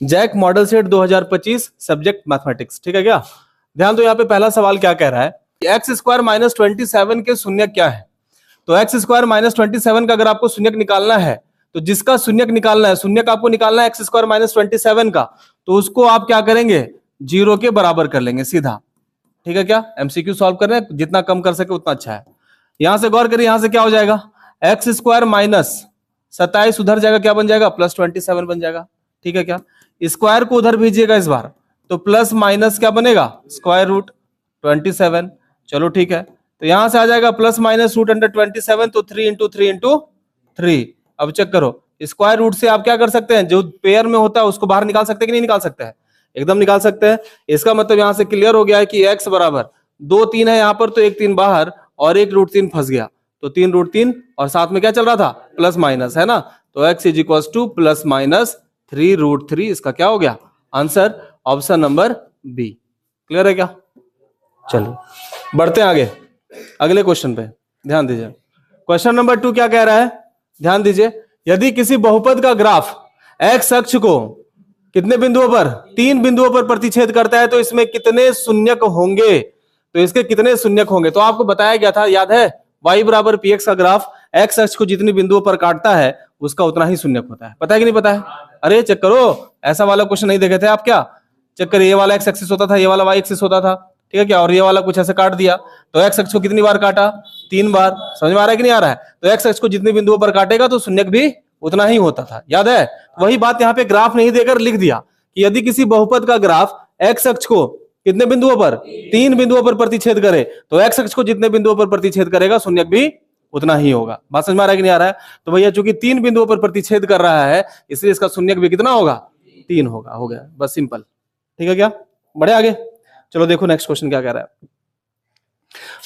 Jack model set 2025 subject mathematics. ठीक है क्या? ध्यान दो, यहाँ पे पहला सवाल क्या कह रहा है, एक्स स्क्वायर माइनस 27 के शून्यक क्या है। तो एक्स स्क्वायर माइनस 27 का अगर आपको शून्यक निकालना है, तो जिसका शून्यक निकालना है, शून्यक आपको निकालना है एक्स स्क्वायर माइनस 27 का, तो उसको आप क्या करेंगे, 0 के बराबर कर लेंगे सीधा। ठीक है क्या? एमसीक्यू सॉल्व कर रहे हैं, जितना कम कर सके उतना अच्छा है। यहां से गौर करिए, यहां से क्या हो जाएगा, एक्स स्क्वायर माइनस 27 उधर जाएगा, क्या बन जाएगा, प्लस 27 बन जाएगा। ठीक है क्या? स्क्वायर को उधर भेजिएगा इस बार, तो प्लस माइनस क्या बनेगा, स्क्वायर रूट 27। चलो ठीक है, तो यहां से आ जाएगा प्लस माइनस रूट अंडर 27, तो 3 इंटू 3 इंटू 3। अब चेक करो, स्क्वायर रूट से आप क्या कर सकते हैं, जो पेयर में होता है उसको बाहर निकाल सकते हैं कि नहीं निकाल सकते हैं, एकदम निकाल सकते हैं। इसका मतलब यहां से क्लियर हो गया है कि x बराबर 2 3 है यहाँ पर, तो 1 3 बाहर और 1 रूट 3 फंस गया, तो 3 रूट 3 और साथ में क्या चल रहा था, प्लस माइनस, है ना। तो x is equal to plus minus 3 root 3। इसका क्या हो गया answer, option number B. Clear है क्या? चलिए बढ़ते हैं आगे, अगले क्वेश्चन पे ध्यान दीजिए। क्वेश्चन नंबर 2 क्या कह रहा है, ध्यान दीजिए। यदि किसी बहुपद का ग्राफ x अक्ष को कितने बिंदुओं पर, 3 बिंदुओं पर प्रतिच्छेद करता है, तो इसमें कितने शून्यक होंगे, तो इसके कितने शून्यक होंगे। तो आपको बताया गया था, याद है, y बराबर px का ग्राफ x अक्ष को जितने बिंदुओं पर काटता है उसका उतना ही शून्यक होता है। पता है कि नहीं पता है? अरे चेक करो, ऐसा वाला क्वेश्चन नहीं देखे थे आप क्या? चेक करिए, ये वाला x एक्सिस होता था, ये वाला y एक्सिस होता था, ठीक है क्या, और ये वाला कुछ ऐसे काट दिया, तो x अक्ष को कितनी बार काटा, 3 बार। समझ में आ रहा है कि नहीं आ रहा है? तो x अक्ष को जितने बिंदुओं पर काटेगा तो शून्यक भी उतना ही होता था, याद है? वही बात यहाँ पे ग्राफ नहीं देकर लिख दिया कि यदि किसी बहुपद का ग्राफ x अक्ष को कितने बिंदुओं पर, 3 बिंदुओं पर प्रतिच्छेद करे, तो x अक्ष को जितने बिंदुओं पर प्रतिच्छेद करेगा शून्यक भी उतना ही होगा। बात समझ में आ रहा है कि नहीं आ रहा है? तो भैया चूंकि 3 बिंदुओं पर प्रतिच्छेद कर रहा है, इसलिए इसका शून्यक भी कितना होगा, 3 होगा। हो गया, बस सिंपल। ठीक है क्या? बढ़े आगे, चलो देखो नेक्स्ट क्वेश्चन क्या कह रहा है।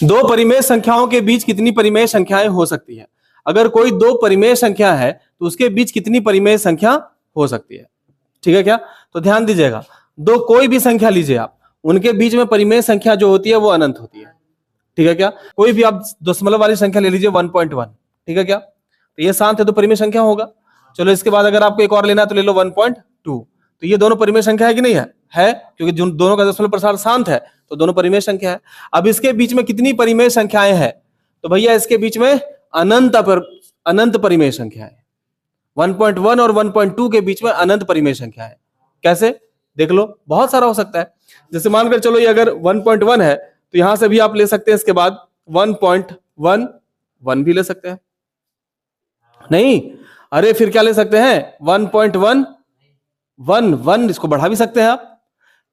दो परिमेय संख्याओं के बीच कितनी परिमेय संख्याएं हो सकती है। अगर कोई दो परिमेय संख्या है तो उसके बीच कितनी परिमेय संख्या हो सकती है। ठीक है क्या? तो ध्यान दीजिएगा, दो कोई भी संख्या लीजिए आप, उनके बीच में परिमेय संख्या जो होती है वो अनंत होती है। ठीक है क्या? कोई भी आप दशमलव वाली संख्या ले लीजिए 1.1, ठीक है क्या, तो ये शांत है तो परिमेय संख्या होगा। चलो इसके बाद अगर आपको एक और लेना है तो ले लो 1.2, तो ये दोनों परिमेय संख्या है कि नहीं है? है, क्योंकि दोनों का दशमलव प्रसार शांत है तो दोनों परिमेय संख्या है। अब इसके बीच में कितनी परिमेय संख्याएं हैं, तो भैया इसके बीच में अनंत परिमेय संख्या है। 1.1 और 1.2 के बीच में अनंत परिमेय संख्या है। कैसे? देख लो, बहुत सारा हो सकता है। जैसे मानकर चलो ये अगर 1.1 है तो यहां से भी आप ले सकते हैं, इसके बाद 1.11 भी ले सकते हैं। नहीं, अरे फिर क्या ले सकते हैं, 1.1 इसको बढ़ा भी सकते हैं आप।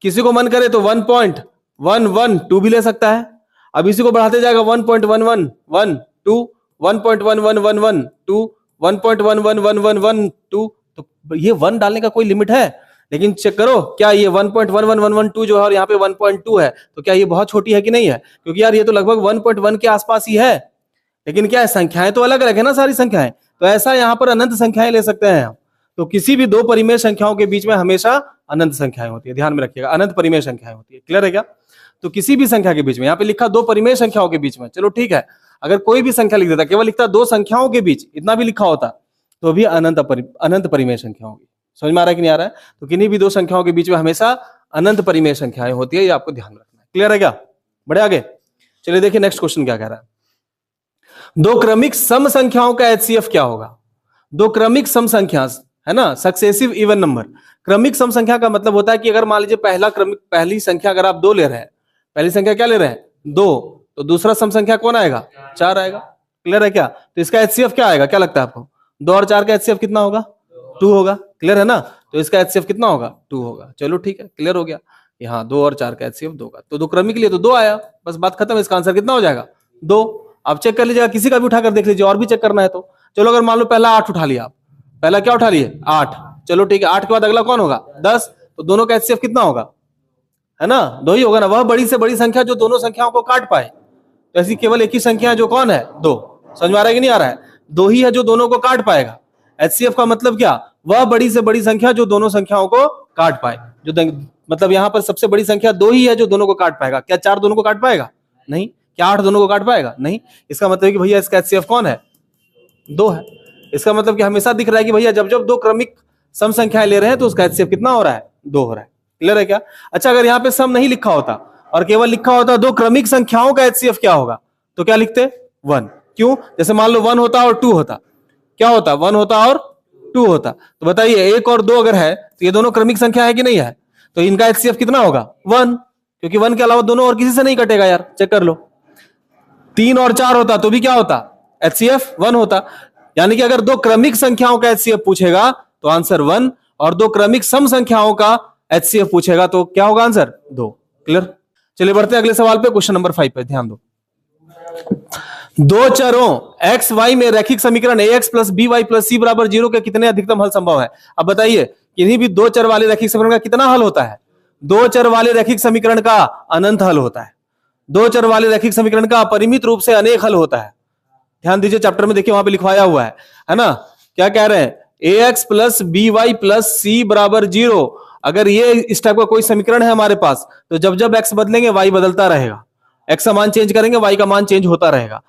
किसी को मन करे तो 1.112 भी ले सकता है। अब इसी को बढ़ाते जाएगा 1.1112, 1.111112, 1.111112, तो ये 1 डालने का कोई लिमिट है? लेकिन चेक करो, क्या ये 1.11112 जो है और यहाँ पे 1.2 है, तो क्या ये बहुत छोटी है कि नहीं है? क्योंकि यार ये तो लगभग 1.1 के आसपास ही है, लेकिन क्या है, संख्याएं तो अलग अलग है ना सारी संख्याएं। तो ऐसा यहाँ पर अनंत संख्याएं ले सकते हैं हम। तो किसी भी दो परिमेय संख्याओं के बीच में हमेशा अनंत संख्याएं होती है, ध्यान में रखिएगा, अनंत परिमेय संख्याएं होती है। क्लियर है क्या? तो किसी भी संख्या के बीच में, यहाँ पे लिखा दो परिमेय संख्याओं के बीच में, चलो ठीक है, अगर कोई भी संख्या लिख देता, केवल लिखता दो संख्याओं के बीच, इतना भी लिखा होता, तो भी अनंत परिमेय संख्या होगी। समझ में आ रहा है कि नहीं आ रहा है? तो किन्हीं भी दो संख्याओं के बीच में हमेशा अनंत परिमेय संख्याएं होती है, ये आपको ध्यान रखना है। क्लियर है क्या? बढ़े आगे, चलिए देखिए नेक्स्ट क्वेश्चन क्या कह रहा है। दो क्रमिक सम संख्याओं का HCF क्या होगा। दो क्रमिक सम संख्या है ना, सक्सेसिव इवन नंबर। क्रमिक सम संख्या का मतलब होता है कि अगर मान लीजिए पहली संख्या अगर आप 2 ले रहे हैं, पहली संख्या क्या ले रहे हैं, 2, तो दूसरा सम संख्या कौन आएगा, 4 आएगा। क्लियर है क्या? तो इसका HCF क्या आएगा, क्या लगता है आपको? 2 और 4 का HCF कितना होगा, 2 होगा। क्लियर है ना? तो इसका HCF कितना होगा, 2 होगा। चलो ठीक है, क्लियर हो गया। यहाँ 2 और 4 का HCF 2 का, तो दो क्रमिक के लिए तो 2 आया, बस बात खत्म। इसका आंसर कितना हो जाएगा, 2। आप चेक कर लीजिएगा, किसी का भी उठाकर देख लीजिए, और भी चेक करना है तो। चलो अगर मान लो पहला 8 उठा लिया आप, पहला क्या उठा लिए, 8, चलो ठीक है, 8 के बाद अगला कौन होगा, 10, तो दोनों का HCF कितना होगा, है ना, 2 ही होगा ना। वह बड़ी से बड़ी संख्या जो दोनों संख्याओं को काट पाए, तो ऐसी केवल एक ही संख्या है जो कौन है, 2। समझ में आ रहा है कि नहीं आ रहा है? 2 ही है जो दोनों को काट पाएगा। HCF का मतलब क्या, वह बड़ी से बड़ी संख्या जो दोनों संख्याओं को काट पाए। जो मतलब यहाँ पर सबसे बड़ी संख्या 2 ही है जो दोनों को काट पाएगा। क्या 4 दोनों को काट पाएगा? नहीं। क्या 8 दोनों को काट पाएगा? नहीं। इसका मतलब कि भैया इसका HCF कौन है, 2 है। इसका मतलब कि हमेशा दिख रहा है कि भैया जब जब दो क्रमिक सम संख्याएं ले रहे हैं तो उसका HCF कितना हो रहा है? 2 हो रहा है। क्लियर है क्या? अच्छा, अगर यहाँ पे सम नहीं लिखा होता और केवल लिखा होता दो क्रमिक संख्याओं का HCF क्या होगा, तो क्या लिखते? 1। क्यों? जैसे मान लो 1 होता और 2 होता, क्या होता? 1 होता और 2 होता। तो बताइए 1 और 2 अगर है तो ये दोनों क्रमिक संख्या है कि नहीं है? तो इनका HCF कितना होगा? 1, क्योंकि 1 के अलावा दोनों और किसी से नहीं कटेगा यार, चेक कर लो। 3 और 4 होता तो भी क्या होता? HCF 1 होता। यानी कि अगर दो क्रमिक संख्याओं का HCF पूछेगा तो आंसर 1, और दो क्रमिक सम संख्याओं का HCF पूछेगा तो क्या होगा आंसर? 2। क्लियर? चलिए बढ़ते हैं अगले सवाल पे, क्वेश्चन नंबर 5 पे ध्यान दो। दो चरों x y में रैखिक समीकरण ax plus by plus c बराबर 0 के कितने अधिकतम हल संभव है? अब बताइए किन्हीं भी दो चर वाले रैखिक समीकरण का कितना हल होता है? दो चर वाले रैखिक समीकरण का अनंत हल होता है। दो चर वाले रैखिक समीकरण का अपरिमित रूप से अनेक हल होता है। ध्यान दीजिए, चैप्टर में देखिए वहां पे लिखवाया हुआ है ना? क्या कह रहे हैं? ax plus by plus c बराबर 0। अगर ये इस टाइप का कोई समीकरण है हमारे पास तो जब जब x बदलेंगे y बदलता रहेगा, x का मान चेंज करेंगे y का मान चेंज होता रहेगा।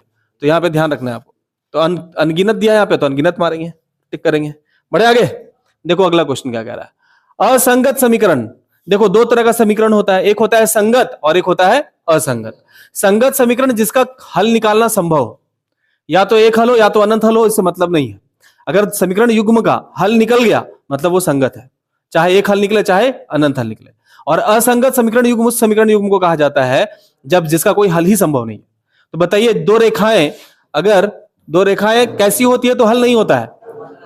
तो यहाँ पे ध्यान रखना है आपको। तो अनगिनत दिया यहाँ पे तो अनगिनत मारेंगे, टिक करेंगे। बढ़े आगे, देखो अगला क्वेश्चन क्या कह रहा है। असंगत समीकरण। देखो दो तरह का समीकरण होता है, एक होता है संगत और एक होता है असंगत। संगत समीकरण जिसका हल निकालना संभव हो, या तो एक हल हो या तो अनंत हल हो, इससे मतलब नहीं है। अगर समीकरण युग्म का हल निकल गया मतलब वो संगत है, चाहे एक हल निकले चाहे अनंत हल निकले। और असंगत समीकरण युग्म उस समीकरण युग्म को कहा जाता है जब जिसका कोई हल ही संभव नहीं है। तो बताइए दो रेखाएं, अगर दो रेखाएं कैसी होती है तो हल नहीं होता है?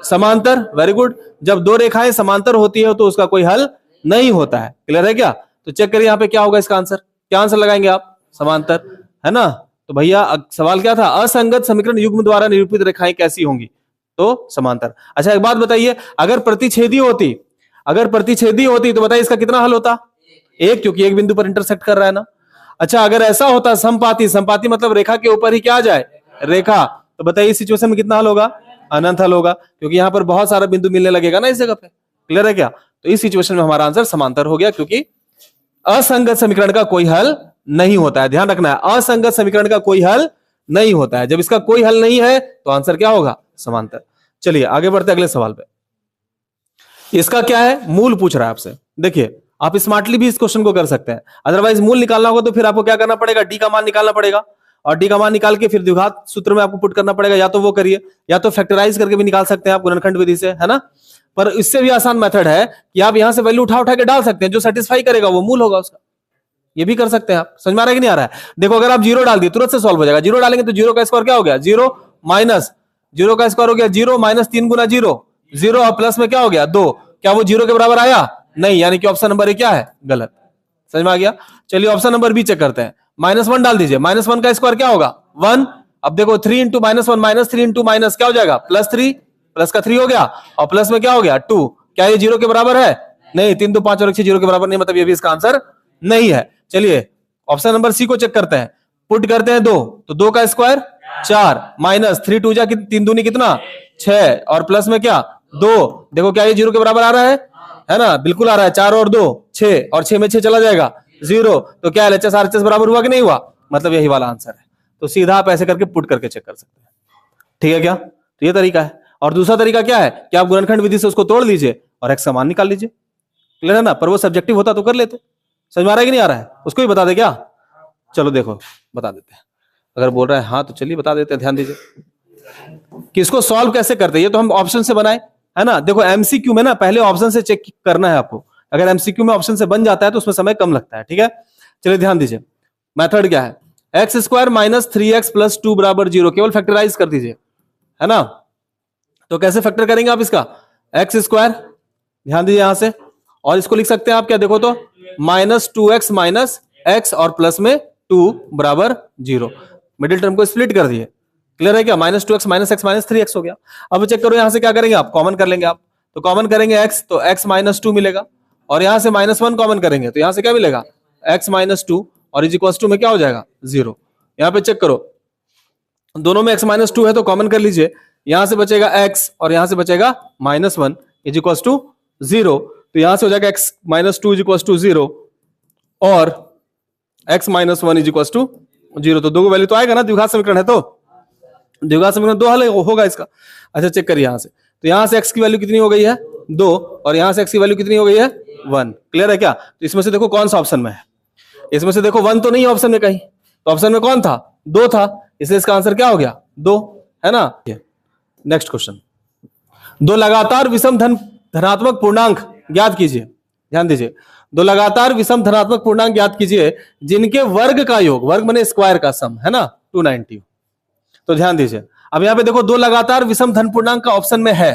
समांतर। Very good. जब दो रेखाएं समांतर होती है तो उसका कोई हल नहीं होता है। क्लियर है क्या? तो चेक करिए यहाँ पे क्या होगा इसका आंसर। क्या आंसर लगाएंगे आप? समांतर, है ना? तो भैया सवाल क्या था? असंगत समीकरण युग्म द्वारा निरूपित रेखाएं कैसी होंगी? तो समांतर। अच्छा एक बात बताइए, अगर प्रतिच्छेदी होती, अगर प्रतिच्छेदी होती तो बताइए इसका कितना हल होता? एक, क्योंकि एक बिंदु पर इंटरसेक्ट कर रहा है ना। अच्छा अगर ऐसा होता समपाती, समपाती मतलब रेखा के ऊपर ही क्या आ जाए? रेखा। तो बताइए इस सिचुएशन में कितना हल होगा? अनंत हल होगा, क्योंकि यहां पर बहुत सारा बिंदु मिलने लगेगा ना इस जगह पे। क्लियर है क्या? तो इस सिचुएशन में हमारा आंसर समांतर हो गया, क्योंकि असंगत समीकरण का कोई हल नहीं होता है। ध्यान रखना है, असंगत समीकरण का कोई हल नहीं होता है। जब इसका कोई हल नहीं है तो आंसर क्या होगा? समांतर। चलिए आगे बढ़ते अगले सवाल पे। इसका क्या है? मूल पूछ रहा है आपसे। देखिए आप स्मार्टली भी इस क्वेश्चन को कर सकते हैं, अदरवाइज मूल निकालना होगा तो फिर आपको क्या करना पड़ेगा? डी का मान निकालना पड़ेगा, और डी का मान निकाल के फिर द्विघात सूत्र में आपको पुट करना पड़ेगा। या तो वो करिए, या तो फैक्टराइज करके भी निकाल सकते हैं आप गुणनखंड विधि से, है ना? पर इससे भी आसान मेथड है कि आप यहां से वैल्यू उठा उठा के डाल सकते हैं, जो सेटिस्फाई करेगा वो मूल होगा उसका। ये भी कर सकते हैं आप। समझ में आ रहा है कि नहीं आ रहा है? देखो अगर आप 0 डाल दिए तुरंत से सॉल्व हो जाएगा। 0 डालेंगे तो 0 का स्क्वायर क्या हो गया? 0 माइनस 0 का स्क्वायर हो गया 0 माइनस 3 गुना 0, 0 और प्लस में क्या हो गया? 2। क्या वो 0 के बराबर आया? नहीं, यानी कि ऑप्शन नंबर ए क्या है? गलत। समझ में आ गया? चलिए ऑप्शन नंबर बी चेक करते हैं। -1 डाल दीजिए। -1 का स्क्वायर क्या होगा? 1। अब देखो 3 इंटू -1 माइनस 3 इंटू माइनस क्या हो जाएगा? +3। प्लस का 3 हो गया और प्लस में क्या हो गया? 2। क्या ये 0 के बराबर है? नहीं। 3 2 5 और 6 0 के बराबर नहीं, मतलब ये भी इसका आंसर नहीं है। चलिए ऑप्शन नंबर सी को चेक करते हैं। पुट करते हैं 2, तो 2 का स्क्वायर 4 माइनस 3 2 जा 3 दूनी कितना? 6 और प्लस में क्या? 2। देखो क्या ये 0 के बराबर आ रहा है ना? बिल्कुल आ रहा है। 4 और 2 6, और 6 में 6 चला जाएगा 0। तो क्या LHS RHS बराबर हुआ कि नहीं हुआ? मतलब यही वाला आंसर है। तो सीधा आप ऐसे करके पुट करके चेक कर सकते हैं। ठीक है क्या? तो ये तरीका है। और दूसरा तरीका क्या है कि आप गुणनखंड विधि से उसको तोड़ लीजिए और x का मान निकाल लीजिए। क्लियर है ना? पर वो सब्जेक्टिव होता तो कर लेते। समझ में आ रहा है कि नहीं आ रहा है? उसको भी बता दे क्या? चलो देखो बता देते हैं। अगर बोल रहा है हाँ तो चलिए बता देते हैं। ध्यान दीजिए कि इसको सॉल्व कैसे करते हैं। ये तो हम ऑप्शन से बनाए, है ना? देखो एमसीक्यू में ना पहले ऑप्शन से चेक करना है आपको। अगर एमसीक्यू में ऑप्शन से बन जाता है तो उसमें समय कम लगता है। ठीक है, चलिए ध्यान दीजिए। मेथड क्या है? X square minus 3x plus 2 बराबर 0। केवल फैक्टराइज कर दीजिए, है ना? तो कैसे फैक्टर करेंगे आप इसका? एक्स स्क्वायर, ध्यान दीजिए यहां से, और इसको लिख सकते हैं आप क्या? देखो तो -2x माइनस x और प्लस में 2 बराबर 0। मिडिल टर्म को स्प्लिट कर दिए। क्लियर है क्या? -2x minus x minus 3x हो गया। अब चेक करो यहां से क्या करेंगे आप? कॉमन कर लेंगे आप। तो कॉमन करेंगे x, तो x माइनस 2 मिलेगा, और यहां से -1 कॉमन करेंगे तो यहां से क्या मिलेगा? x माइनस 2, और इज इक्वल टू में क्या हो जाएगा? 0। यहां पे चेक करो, दोनों में x माइनस 2 है तो कॉमन कर लीजिए। यहां से बचेगा x और यहां से बचेगा -1 इज इक्वल टू 0। तो यहां से हो जाएगा x minus 2 is equal to 0 और x minus 1 is equal to 0। तो दो वैल्यू तो आएगा ना, द्विघात समीकरण है तो द्विघात समीकरण 2 हल होगा इसका। अच्छा चेक करिए यहां से, तो यहां से x की वैल्यू कितनी हो गई है? 2 और यहां से x की वैल्यू कितनी हो गई है 1। क्लियर है क्या? तो इसमें से देखो कौन सा ऑप्शन में है, इसमें से देखो 1 तो नहीं है ऑप्शन में कहीं, तो ऑप्शन में कौन था 2 था, इसलिए इसका आंसर क्या हो गया 2, है ना। नेक्स्ट क्वेश्चन, दो लगातार विषम धनात्मक पूर्णांक ज्ञात कीजिए। ध्यान दीजिए, दो लगातार विषम धनात्मक पूर्णांक ज्ञात कीजिए जिनके वर्ग का योग, वर्ग माने स्क्वायर का सम, है ना 290। तो ध्यान दीजिए, अब यहां पे देखो दो लगातार विषम धन पूर्णांक का ऑप्शन में है,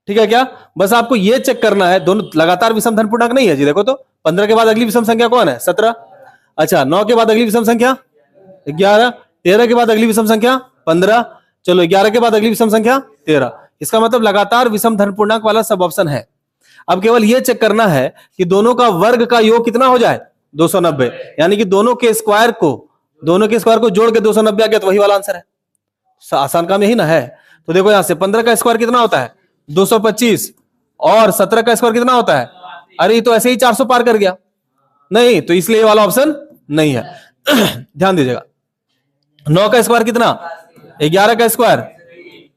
ठीक है क्या? बस आपको ये चेक करना है, दोनों लगातार विषम धन पूर्णांक नहीं है जी। देखो तो 15 के बाद अगली विषम संख्या कौन है 17, अच्छा 9 के बाद अगली विषम संख्या 11, 13 के बाद अगली विषम संख्या 15, चलो 11 के बाद अगली विषम संख्या 13। इसका मतलब लगातार विषम धन पूर्णांक वाला सब ऑप्शन है। अब केवल यह चेक करना है कि दोनों का वर्ग का योग कितना हो जाए 290, यानी कि दोनों के स्क्वायर को जोड़ के 290 आ गया, तो वही वाला आंसर है। आसान काम यही ना है। तो देखो यहां से 15 का स्क्वायर कितना होता है 225 और 17 का स्क्वायर कितना होता है, अरे ये तो ऐसे ही 400 पार कर गया, नहीं तो इसलिए वाला ऑप्शन नहीं है। ध्यान दीजिएगा, 9 का स्क्वायर कितना, 11 का स्क्वायर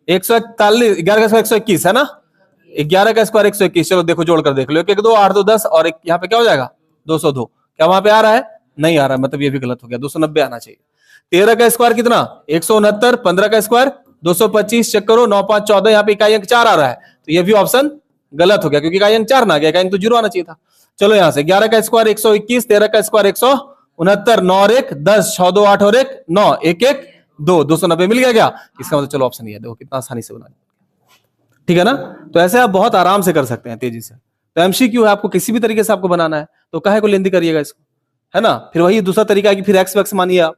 141, 11 का स्क्वायर 121 है ना, 11 का स्क्वायर 121। चलो देखो जोड़कर देख लो, 1 1 2 8 2 10 और एक यहाँ पे क्या हो जाएगा 202। क्या वहां पे आ रहा है, नहीं आ रहा है, मतलब ये भी गलत हो गया, 290 आना चाहिए। 13 का स्क्वायर कितना 169, 15 का स्क्वायर 225, चेक करो 9 5 14, यहाँ पे इकाई अंक 4 आ रहा है, तो ये भी ऑप्शन गलत हो गया क्योंकि इकाई अंक 4 ना गया, इकाई अंक तो 0 आना चाहिए था। चलो यहां से 11 का स्क्वायर 121, 13 का स्क्वायर 169, 9 और 1 10, 6 2 8 और 1 9, 1 1 2, 290 मिल गया क्या? इसका मतलब चलो ऑप्शन ये देखो कितना आसानी से बना, ठीक है ना। तो ऐसे आप बहुत आराम से कर सकते हैं तेजी से। तो एमसीक्यू है, आपको किसी भी तरीके से आपको बनाना है तो काहे को लेंदी करिएगा इसको, है ना। फिर वही दूसरा तरीका है कि फिर एक्स वैक्स मानिए आप,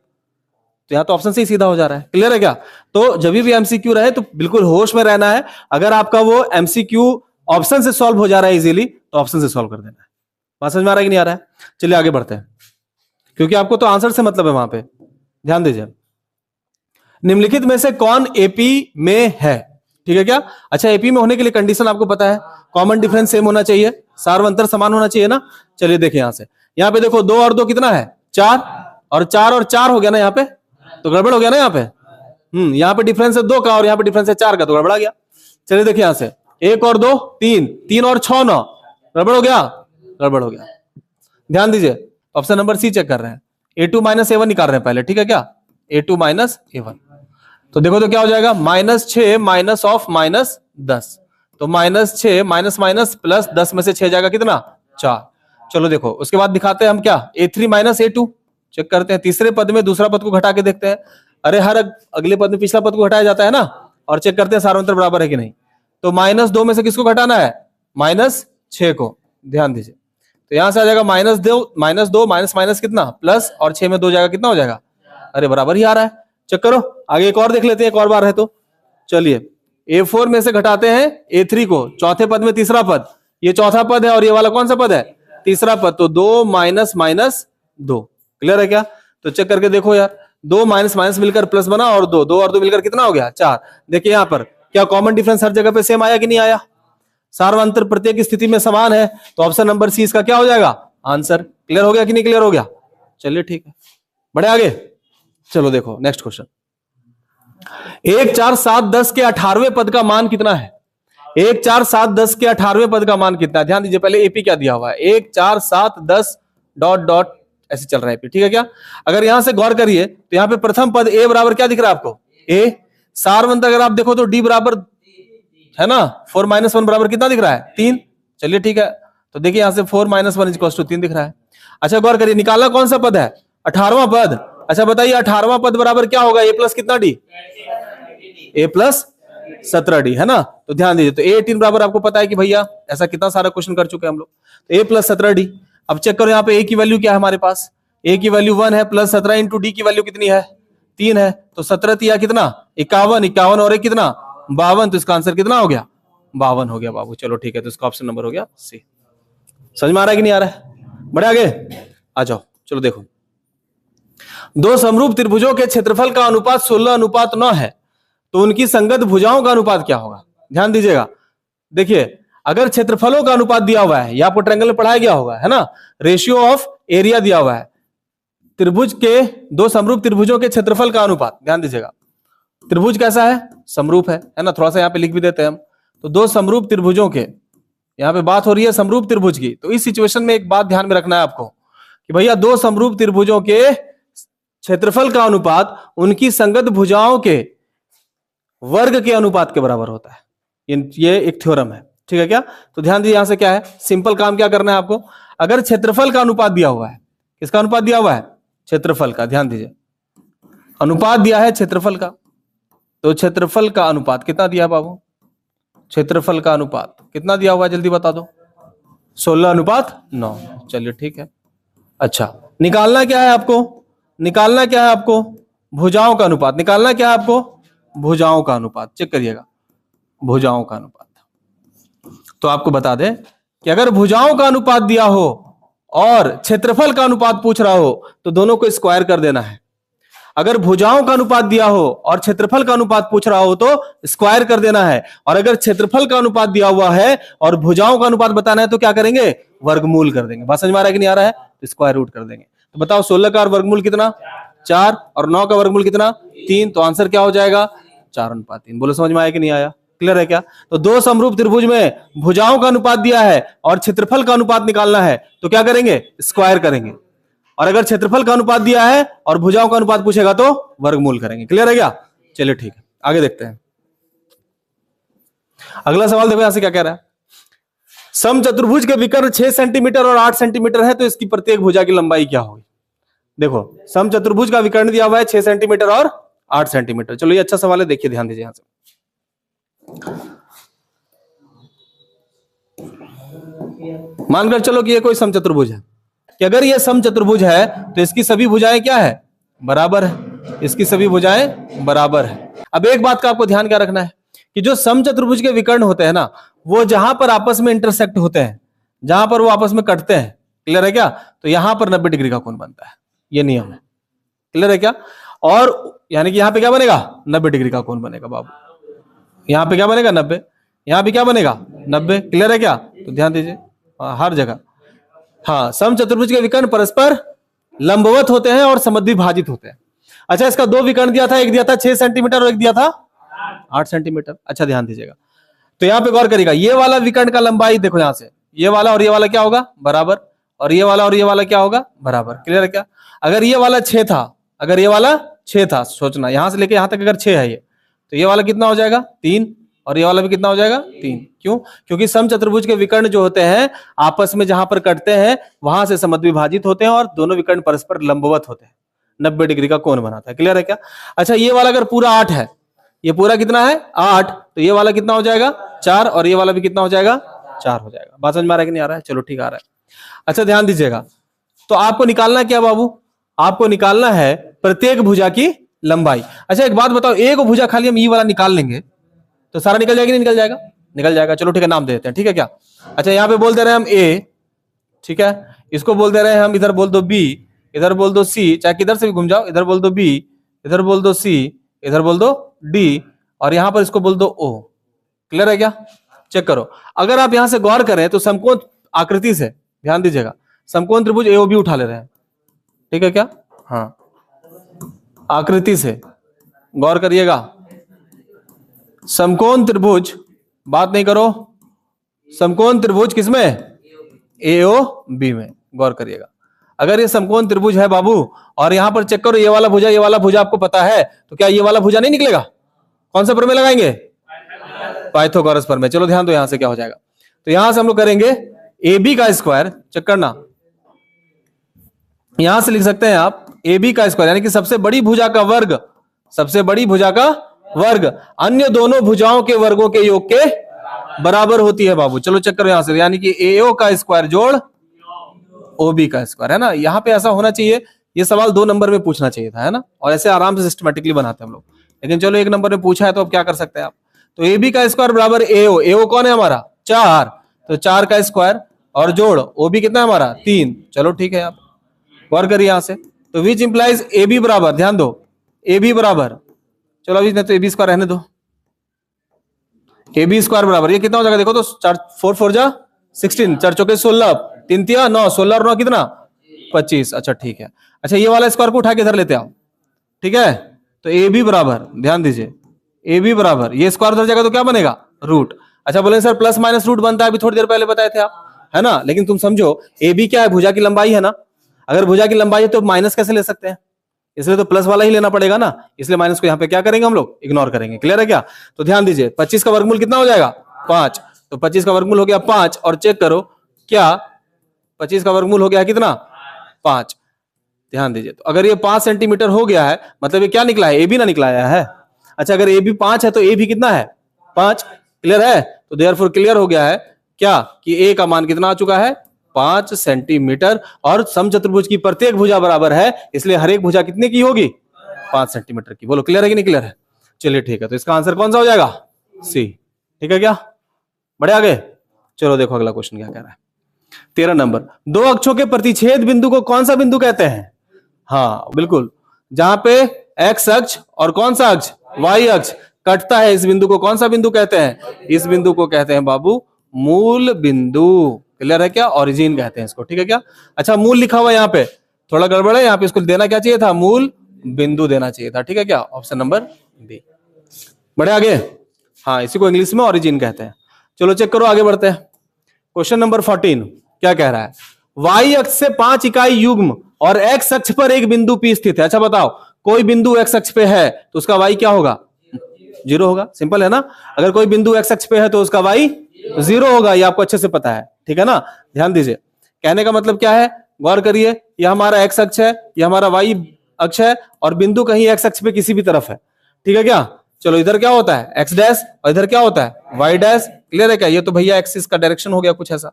तो यहां तो ऑप्शन से ही सीधा हो जा रहा है। क्लियर है क्या? तो जब भी एमसीक्यू रहे तो बिल्कुल होश में रहना है। अगर आपका वो एमसीक्यू ऑप्शन से सॉल्व हो जा रहा है इजीली, तो ऑप्शन से सॉल्व कर देना है। बात समझ में आ रहा है कि नहीं आ रहा है? चलिए आगे बढ़ते हैं, क्योंकि आपको तो आंसर से मतलब है वहां पे। ध्यान दीजिए, निम्नलिखित में से कौन एपी में है, ठीक है क्या? अच्छा, एपी में होने के लिए कंडीशन आपको पता है, कॉमन डिफरेंस सेम होना चाहिए, सार्वंतर समान होना चाहिए ना। चलिए देखिए यहां से, यहां पे देखो 2 और 2 कितना है 4, और 4 और 4 हो गया ना, यहाँ पे तो गड़बड़ हो गया ना। यहाँ पे यहाँ पे डिफरेंस है 2 का और यहाँ पे डिफरेंस है 4 का, तो गड़बड़ा गया। चलिए देखिए यहां से 1 और 2 3, 3 और 6 9, गड़बड़ हो गया, गड़बड़ हो गया। ध्यान दीजिए, ऑप्शन नंबर सी चेक कर रहे हैं, A2 माइनस A1 निकाल रहे हैं पहले, ठीक है क्या? A2 माइनस A1, तो देखो तो क्या हो जाएगा -6 माइनस ऑफ -10, तो -6 माइनस माइनस प्लस 10 में से 6 जाएगा कितना 4। चलो देखो उसके बाद दिखाते हैं हम क्या, A3 माइनस A2 चेक करते हैं, तीसरे पद में दूसरा पद को घटा के देखते हैं। अरे हर अगले पद में पिछला पद को घटाया जाता है ना, और चेक करते हैं सार्वंतर बराबर है कि नहीं। तो -2 में से किसको घटाना है -6 को। ध्यान दीजिए, तो यहां से आ जाएगा -2 माइनस माइनस कितना प्लस, और 6 में 2 जाएगा कितना हो जाएगा, अरे बराबर ही आ रहा है। चेक करो आगे एक और देख लेते हैं, एक और बार है तो। चलिए A4 में से घटाते हैं A3 को, चौथे पद में तीसरा पद, ये चौथा पद है और ये वाला कौन सा पद है तीसरा पद, तो 2 माइनस माइनस 2। क्लियर है क्या? तो चेक करके देखो यार, 2 माइनस माइनस मिलकर प्लस बना, और 2 और 2 मिलकर कितना हो गया 4। देखिए यहां पर क्या कॉमन डिफरेंस हर जगह पे सेम आया कि नहीं आया, सार्वंतर प्रत्येक स्थिति में समान है, तो ऑप्शन नंबर सी इसका क्या हो जाएगा आंसर। क्लियर हो गया कि नहीं क्लियर हो गया? चलिए ठीक है, बढ़े आगे। चलो देखो नेक्स्ट क्वेश्चन, 1 4 7 10 के 18वें पद का मान कितना है? 1 4 7 10 के 18वें पद का मान कितना है? ध्यान दीजिए, पहले एपी क्या दिया हुआ है, 1 4 7 10 डॉट डॉट ऐसे चल रहा है एपी, ठीक है क्या? अगर यहां से गौर करिए तो यहां पे प्रथम पद ए बराबर क्या दिख रहा है आपको ए, सार्वंतर अगर आप देखो तो डी बराबर है ना 4 - 1 बराबर कितना दिख रहा है 3। चलिए ठीक है, तो देखिए यहां से 4 - 1 = 3 दिख रहा है। अच्छा गौर करिए, निकालना कौन सा पद है 18वां पद। अच्छा बताइए 18वां पद बराबर क्या होगा, ए प्लस कितना डी, ए प्लस 17d, है ना। तो ध्यान दीजिए, तो A18 बराबर आपको पता है कि भैया ऐसा कितना सारा क्वेश्चन कर चुके हैं हम लोग, तो ए प्लस 17d। अब चेक करो यहाँ पे ए की वैल्यू क्या है हमारे पास, ए की वैल्यू 1 है, प्लस 17 इंटू डी की वैल्यू कितनी है 3 है, तो 17 या कितना 51, 51 और एक कितना 52, तो इसका आंसर कितना हो गया 52 हो गया बाबू। चलो ठीक है, तो इसका ऑप्शन नंबर हो गया सी। समझ में आ रहा है कि नहीं आ रहा है? बढ़े आगे आ जाओ। चलो देखो, दो समरूप त्रिभुजों के क्षेत्रफल का अनुपात 16:9 है, तो उनकी संगत भुजाओं का अनुपात क्या होगा? ध्यान दीजिएगा, देखिए अगर क्षेत्रफलों का अनुपात दिया हुआ है, या आपको ट्रायंगल में पढ़ाया गया होगा, है ना, रेशियो ऑफ एरिया दिया हुआ है, त्रिभुज के दो समरूप त्रिभुजों के क्षेत्रफल का अनुपात। ध्यान दीजिएगा, त्रिभुज कैसा है समरूप है ना, थोड़ा सा यहाँ पे लिख भी देते हैं हम, तो दो समरूप त्रिभुजों के यहाँ पे बात हो रही है समरूप त्रिभुज की। तो इस सिचुएशन में एक बात ध्यान में रखना है आपको कि भैया दो समरूप त्रिभुजों के क्षेत्रफल का अनुपात उनकी संगत भुजाओं के वर्ग के अनुपात के बराबर होता है। ये एक थ्योरम है, ठीक है क्या। तो ध्यान दीजिए, यहां से क्या है, सिंपल काम क्या करना है आपको, अगर क्षेत्रफल का अनुपात दिया हुआ है, किसका अनुपात दिया हुआ है, क्षेत्रफल का, ध्यान दीजिए अनुपात दिया है क्षेत्रफल का, तो क्षेत्रफल का अनुपात कितना दिया बाबू, क्षेत्रफल का अनुपात कितना दिया हुआ है, जल्दी बता दो, 16:9। चलिए ठीक है। अच्छा, निकालना क्या है आपको, निकालना क्या है आपको, भुजाओं का अनुपात, निकालना क्या है आपको, भुजाओं का अनुपात। चेक करिएगा, भुजाओं का अनुपात। तो आपको बता दें कि अगर भुजाओं का अनुपात दिया हो और क्षेत्रफल का अनुपात पूछ रहा हो तो दोनों को स्क्वायर कर देना है। अगर भुजाओं का अनुपात दिया हो और क्षेत्रफल का अनुपात पूछ रहा हो तो स्क्वायर कर देना है, और अगर क्षेत्रफल का अनुपात दिया हुआ है और भुजाओं का अनुपात बताना है तो क्या करेंगे, वर्गमूल कर देंगे। बात समझ में आ रहा है कि नहीं आ रहा है, तो स्क्वायर रूट कर देंगे। तो बताओ 16 का वर्गमूल कितना, 4, और 9 का वर्गमूल कितना, 3। तो आंसर क्या हो जाएगा, 4:3। बोलो समझ में आया कि नहीं आया, क्लियर है क्या। तो दो समरूप त्रिभुज में भुजाओं का अनुपात दिया है और क्षेत्रफल का अनुपात निकालना है तो क्या करेंगे, स्क्वायर करेंगे, और अगर क्षेत्रफल का अनुपात दिया है और भुजाओं का अनुपात पूछेगा तो वर्गमूल करेंगे। क्लियर है क्या, चलिए ठीक है, आगे देखते हैं। अगला सवाल देखो यहां से क्या कह रहा है, समचतुर्भुज के विकर्ण 6 सेंटीमीटर और 8 सेंटीमीटर है तो इसकी प्रत्येक भुजा की लंबाई क्या होगी। देखो समचतुर्भुज का विकर्ण दिया हुआ है 6 सेंटीमीटर और 8 सेंटीमीटर। चलो ये अच्छा सवाल है, देखिए ध्यान दीजिए यहां से। मानकर चलो कि ये कोई समचतुर्भुज है, कि अगर ये समचतुर्भुज है तो इसकी सभी भुजाएं क्या है, बराबर है, इसकी सभी भुजाएं बराबर है। अब एक बात का आपको ध्यान क्या रखना है कि जो समचतुर्भुज के विकर्ण होते हैं ना, वो जहां पर आपस में इंटरसेक्ट होते हैं, जहां पर वो आपस में कटते हैं, क्लियर है क्या, तो यहां पर 90 डिग्री का कोण बनता है, ये नियम है, क्लियर है क्या। और यानी कि यहां पे क्या बनेगा, 90 डिग्री का कोण बनेगा बाबू, यहां पे क्या बनेगा 90, यहां पे क्या बनेगा 90, क्लियर है क्या। तो ध्यान दीजिए हर जगह, हाँ समचतुर्भुज के विकर्ण परस्पर लंबवत होते हैं और समद्विभाजित होते हैं। अच्छा, इसका दो विकर्ण दिया था, एक दिया था 6 सेंटीमीटर और एक दिया था 8 सेंटीमीटर। अच्छा ध्यान दीजिएगा, तो यहां पे गौर करिएगा, ये वाला विकर्ण का लंबाई देखो यहां से, ये वाला और ये वाला क्या होगा, बराबर, और ये वाला और ये वाला क्या होगा, बराबर, क्लियर है क्या। अगर ये वाला 6 था, अगर ये वाला 6 था, सोचना यहां से लेके यहां तक अगर 6 है ये, तो ये वाला कितना हो जाएगा 3, और ये वाला भी कितना हो जाएगा 3। क्यों, क्योंकि समचतुर्भुज के विकर्ण जो होते हैं आपस में जहां पर कटते हैं वहां से समद्विभाजित होते हैं और दोनों विकर्ण परस्पर लंबवत होते हैं, 90 डिग्री का कोण बनाता है, क्लियर है क्या। अच्छा, ये वाला अगर पूरा 8 है, ये पूरा कितना है 8, तो ये वाला कितना हो जाएगा 4, और ये वाला भी कितना हो जाएगा 4 हो जाएगा। बात समझ में आ रहा है कि नहीं आ रहा है, चलो ठीक आ रहा है। अच्छा ध्यान दीजिएगा, तो आपको निकालना क्या बाबू, आपको निकालना है प्रत्येक भुजा की लंबाई। अच्छा एक बात बताओ, एक भुजा खाली हम ये वाला निकाल लेंगे तो सारा निकल जाएगा, नहीं निकल जाएगा, निकल जाएगा। चलो ठीक है, नाम दे देते हैं, ठीक है क्या। अच्छा यहाँ पे बोल दे रहे हैं हम ए, ठीक है, इसको बोल दे रहे हैं हम, इधर बोल दो बी, इधर बोल दो सी, चाहे किधर से भी घूम जाओ, इधर बोल दो बी, इधर बोल दो सी, इधर बोल दो डी, और यहां पर इसको बोल दो ओ, क्लियर है क्या। चेक करो, अगर आप यहां से गौर करें तो समकोण आकृति से, ध्यान दीजिएगा, समकोण त्रिभुज एओबी उठा ले रहे हैं, ठीक है क्या, हाँ आकृति से गौर करिएगा, समकोण त्रिभुज, बात नहीं करो, समकोण त्रिभुज किसमें, एओ बी में, गौर करिएगा। अगर ये समकोण त्रिभुज है बाबू, और यहां पर चेक करो, ये वाला भुजा ये वाला भुजा आपको पता है, तो क्या ये वाला भुजा नहीं निकलेगा, कौन सा प्रमेय लगाएंगे, पाइथागोरस प्रमेय। चलो ध्यान दो यहां से क्या हो जाएगा, तो यहां से हम लोग करेंगे ए बी का स्क्वायर, चेक करना, यहां से लिख सकते हैं आप ए बी का स्क्वायर, यानी कि सबसे बड़ी भुजा का वर्ग, सबसे बड़ी भुजा का वर्ग अन्य दोनों भुजाओं के वर्गों के योग के बराबर होती है बाबू। चलो चेक करो यहां से, यानी कि एओ का स्क्वायर जोड़ ओबी का स्क्वायर, है ना। यहां पे ऐसा होना चाहिए, ये सवाल 2 नंबर में पूछना चाहिए था, है ना, और ऐसे आराम से सिस्टमेटिकली बनाते हैं हम लोग, लेकिन चलो 1 नंबर में पूछा है तो अब क्या कर सकते हैं आप। तो ए बी का स्क्वायर बराबर एओ, एओ कौन है हमारा 4, तो 4 का स्क्वायर और जोड़ ओबी कितना है हमारा 3। चलो ठीक है, आप गौर करिए यहां से, तो विच इंप्लाइज ए बी बराबर, ध्यान दो ए बी बराबर, चलो अभी तो ए बी स्क्वायर रहने दो, ए बी स्क्वायर बराबर ये कितना हो जाएगा, देखो तो 4 4 जा 16, 4 चौके 16, 3 तिया 9, 16 और 9 कितना 25। अच्छा ठीक है, अच्छा ये वाला स्क्वायर को उठा के इधर लेते आओ, ठीक है, तो ए बी बराबर, ध्यान दीजिए ए बी बराबर, ये स्क्वायर उधर जाएगा तो क्या बनेगा रूट, अच्छा बोले सर प्लस माइनस रूट बनता है, अभी थोड़ी देर पहले बताए थे आप, है ना। लेकिन तुम समझो ए बी क्या है, भुजा की लंबाई है ना। अगर भुजा की लंबाई है तो माइनस कैसे ले सकते हैं, इसलिए तो प्लस वाला ही लेना पड़ेगा ना, इसलिए माइनस को यहाँ पे क्या करेंगे हम लोग, इग्नोर करेंगे। क्लियर है क्या। तो ध्यान दीजिए 25 का वर्गमूल कितना हो जाएगा 5, तो 25 का वर्गमूल हो गया 5 और चेक करो क्या 25 का वर्गमूल हो गया कितना 5। ध्यान दीजिए तो अगर ये 5 सेंटीमीटर हो गया है मतलब ये क्या निकला है, ए बी ना निकलाया है। अच्छा अगर ए बी 5 है तो ए भी कितना है 5। क्लियर है। तो देयरफॉर क्लियर हो गया है क्या कि ए का मान कितना आ चुका है 5 सेंटीमीटर, और समचतुर्भुज की प्रत्येक भुजा बराबर है, इसलिए हर एक भुजा कितने की होगी 5 सेंटीमीटर की। बोलो क्लियर है कि नहीं क्लियर है। चलिए ठीक है, तो इसका आंसर कौन सा हो जाएगा सी। ठीक है क्या, बढ़े आगे। चलो देखो अगला क्वेश्चन क्या कह रहा है। 13 नंबर, दो अक्षों के प्रतिच्छेद बिंदु को कौन सा बिंदु कहते हैं। हाँ बिल्कुल, जहां पे एक्स अक्ष और कौन सा अक्ष वाई अक्ष कटता है, इस बिंदु को कौन सा बिंदु कहते हैं, इस बिंदु को कहते हैं बाबू मूल बिंदु। क्लियर है क्या, ओरिजिन कहते हैं इसको। ठीक है क्या। अच्छा मूल लिखा हुआ यहाँ पे थोड़ा गड़बड़ है, यहाँ पे इसको देना क्या चाहिए था, मूल बिंदु देना चाहिए था। ठीक है क्या, ऑप्शन नंबर बी। बढ़े आगे। हाँ इसी को इंग्लिश में ओरिजिन कहते हैं। चलो चेक करो आगे बढ़ते हैं। क्वेश्चन नंबर 14 क्या कह रहा है, वाई अक्ष से 5 इकाई युग्म और एक्स अक्ष पर एक बिंदु पी स्थित है। अच्छा बताओ कोई बिंदु एक्स अक्ष पे है तो उसका वाई क्या होगा 0 होगा। सिंपल है ना। अगर कोई बिंदु एक्स अक्ष पे है तो उसका वाई 0 होगा, ये आपको अच्छे से पता है। ठीक है ना। ध्यान दीजिए कहने का मतलब क्या है, गौर करिए, यह हमारा एक्स अक्ष है, यह हमारा वाई अक्ष है, और बिंदु कहीं एक्स अक्ष पे किसी भी तरफ है। ठीक है क्या। चलो इधर क्या होता है एक्स डैश और इधर क्या होता है वाई डैश। क्लियर है क्या, ये तो भैया एक्सिस का डायरेक्शन हो गया कुछ ऐसा।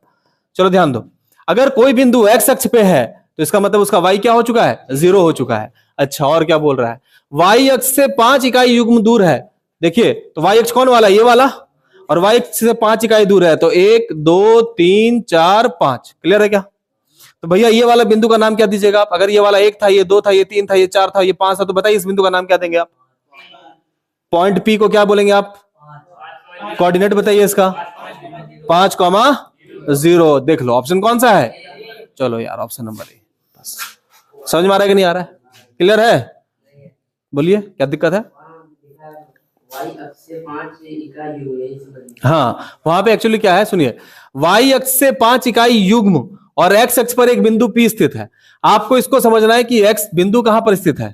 चलो ध्यान दो, अगर कोई बिंदु एक्स अक्ष पे है तो इसका मतलब उसका वाई क्या हो चुका है 0 हो चुका है। अच्छा और क्या बोल रहा है, वाई अक्ष से 5 इकाई युग्म दूर है। देखिए तो वाई अक्ष कौन वाला, ये वाला, और वाई अक्ष से 5 इकाई दूर है, तो 1 2 3 4 5। क्लियर है क्या। तो भैया ये वाला बिंदु का नाम क्या दीजिएगा आप, अगर ये वाला 1 था, ये 2 था, ये 3 था, ये 4 था, ये 5 था, तो बताइए इस बिंदु का नाम क्या देंगे आप। पॉइंट पी को क्या बोलेंगे आप, कोऑर्डिनेट बताइए इसका 5,0। देख लो ऑप्शन कौन सा है, चलो यार ऑप्शन नंबर ए। बस समझ में आ रहा है कि नहीं आ रहा है, क्लियर है, बोलिए क्या दिक्कत है। हाँ वहां पे एक्चुअली क्या है सुनिए, वाई अक्ष से 5 इकाई युग्म और एक्स अक्ष पर एक बिंदु पी स्थित है। आपको इसको समझना है कि एक्स बिंदु कहां पर स्थित है,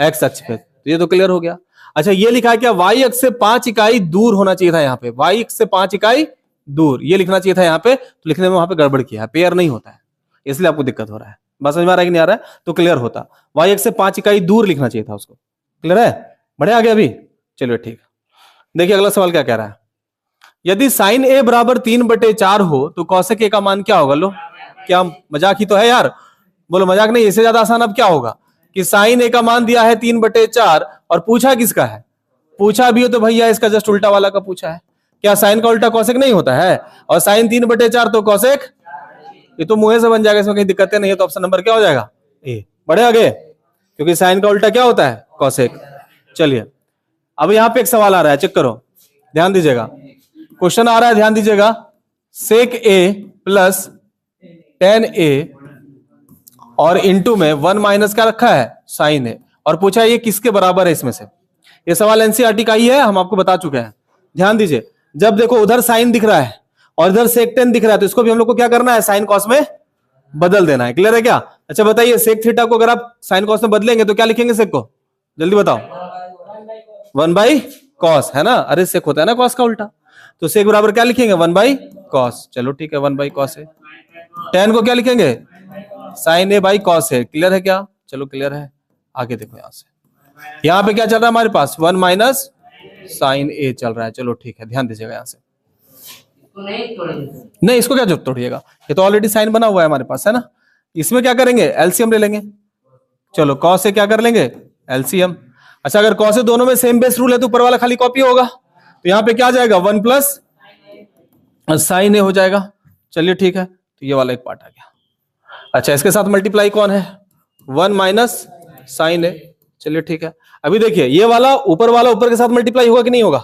एक्स अक्ष पे। तो ये तो क्लियर हो गया। अच्छा ये लिखा है क्या, वाई अक्ष से 5 इकाई दूर होना चाहिए था, यहाँ पे वाई अक्ष से 5 इकाई दूर ये लिखना चाहिए था यहाँ पे, तो लिखने में वहां पे गड़बड़ किया है, पेयर नहीं होता है, इसलिए आपको दिक्कत हो रहा है। बस समझ में आ रहा है कि नहीं आ रहा है, तो क्लियर होता, वाई अक्ष से 5 इकाई दूर लिखना चाहिए था उसको। क्लियर है, बढ़े आगे अभी। चलिए ठीक है, देखिए अगला सवाल क्या कह रहा है, यदि साइन ए बराबर 3/4 हो तो कौशिक ए का मान क्या होगा। लो क्या मजाक ही तो है यार, बोलो मजाक नहीं, इससे ज्यादा आसान अब क्या होगा कि साइन ए का मान दिया है 3/4 और पूछा किसका है, पूछा भी हो तो भैया इसका जस्ट उल्टा वाला का पूछा है। क्या साइन का उल्टा कौशिक नहीं होता है, और साइन 3/4 तो कौशिक, ये तो मुंह से बन जाएगा, इसमें कहीं दिक्कतें नहीं है। तो ऑप्शन नंबर क्या हो जाएगा ए। बढ़े आगे, क्योंकि साइन का उल्टा क्या होता है कौशिक। चलिए अब यहां पे एक सवाल आ रहा है, चेक करो, ध्यान दीजिएगा, क्वेश्चन आ रहा है, ध्यान दीजिएगा, सेक ए प्लस tan a और इंटू में 1 माइनस क्या रखा है साइन ए, और पूछा ये किसके बराबर है इसमें से। ये सवाल एनसीईआरटी का ही है, हम आपको बता चुके हैं। ध्यान दीजिए, जब देखो उधर साइन दिख रहा है और इधर सेक टेन दिख रहा है, तो इसको भी हम लोग को क्या करना है, साइन कॉस में बदल देना है। क्लियर है क्या। अच्छा बताइए सेक थीटा को अगर आप साइन कॉस में बदलेंगे तो क्या लिखेंगे सेक को, जल्दी बताओ। 1/cos है ना, अरे सेक होता है ना कॉस का उल्टा, तो सेक बराबर क्या लिखेंगे 1/cos। चलो ठीक है 1/cos है। tan को क्या लिखेंगे साइन ए बाई कॉस है। क्लियर है क्या, चलो क्लियर है। आगे देखो यहां से, यहां पे क्या चल रहा है हमारे पास 1 माइनस साइन ए चल रहा है। चलो ठीक है, ध्यान दीजिएगा यहां से, नहीं इसको क्या जब तोड़िएगा, ये तो ऑलरेडी साइन बना हुआ है हमारे पास है ना। इसमें क्या करेंगे एलसीएम ले लेंगे। चलो कॉस से क्या कर लेंगे एलसीएम। अच्छा अगर कॉस से दोनों में सेम बेस रूल है तो ऊपर वाला खाली कॉपी होगा, तो यहाँ पे क्या जाएगा 1 प्लस साइन ए हो जाएगा। चलिए ठीक है, तो ये वाला एक पार्ट आ गया। अच्छा इसके साथ मल्टीप्लाई कौन है 1 माइनस साइन ए। चलिए ठीक है, अभी देखिए ये वाला ऊपर के साथ मल्टीप्लाई होगा कि नहीं होगा,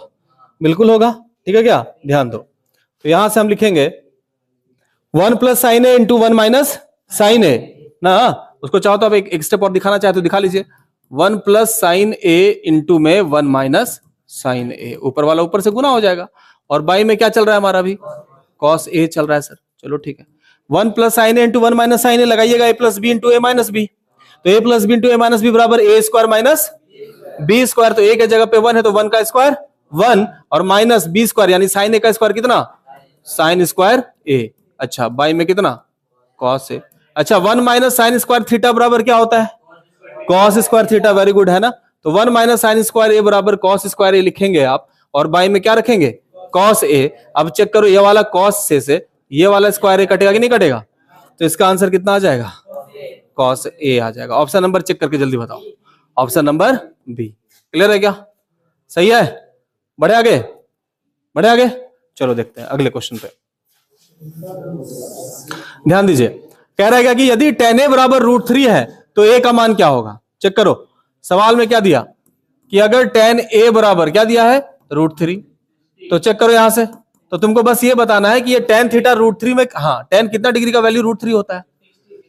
बिल्कुल होगा। ठीक है क्या, ध्यान दो, तो यहां से हम लिखेंगे 1 प्लस साइन ए इंटू 1 माइनस साइन ए ना। उसको चाहो तो आप एक स्टेप और दिखाना चाहे तो दिखा लीजिए, 1 प्लस साइन ए इंटू में 1 माइनस साइन ए, ऊपर वाला ऊपर से गुना हो जाएगा और बाई में क्या चल रहा है हमारा अभी, कॉस ए चल रहा है सर। चलो ठीक है, 1 प्लस साइन ए इंटू 1 माइनस साइन ए लगाइएगा, ए प्लस बी इंटू ए माइनस बी। तो ए प्लस बी इंटू ए माइनस बी बराबर ए स्क्वायर माइनस बी स्क्वायर। तो ए के जगह पे 1 है तो 1 का स्क्वायर 1 और माइनस बी स्क्वायर यानी साइन ए का स्क्वायर कितना, साइन स्क्वायर ए। अच्छा बाई में कितना, कॉस ए। अच्छा 1 माइनस साइन स्क्वायर थीटा बराबर क्या होता है, cos square theta. Very good है ना। तो 1 माइनस साइन स्क्वायर ए बराबर कॉस स्क्वायर ए लिखेंगे आप, और बाई में क्या रखेंगे, कॉस ए। अब चेक करो ये वाला कॉस से ये वाला स्क्वायर ए कटेगा कि नहीं कटेगा, तो इसका आंसर कितना आ जाएगा, कॉस ए आ जाएगा। ऑप्शन नंबर चेक करके जल्दी बताओ, ऑप्शन नंबर बी। क्लियर है क्या, सही है। बढ़े आगे, बढ़े आगे। चलो देखते हैं अगले क्वेश्चन पे, ध्यान दीजिए। कह रहा है क्या कि यदि tan a बराबर √3 है तो a का मान क्या होगा। चेक करो सवाल में क्या दिया कि अगर tan a बराबर क्या दिया है, √3। तो चेक करो यहां से, तो तुमको बस ये बताना है कि ये tan थीटा √3 में, हाँ tan कितना डिग्री का वैल्यू √3 होता है।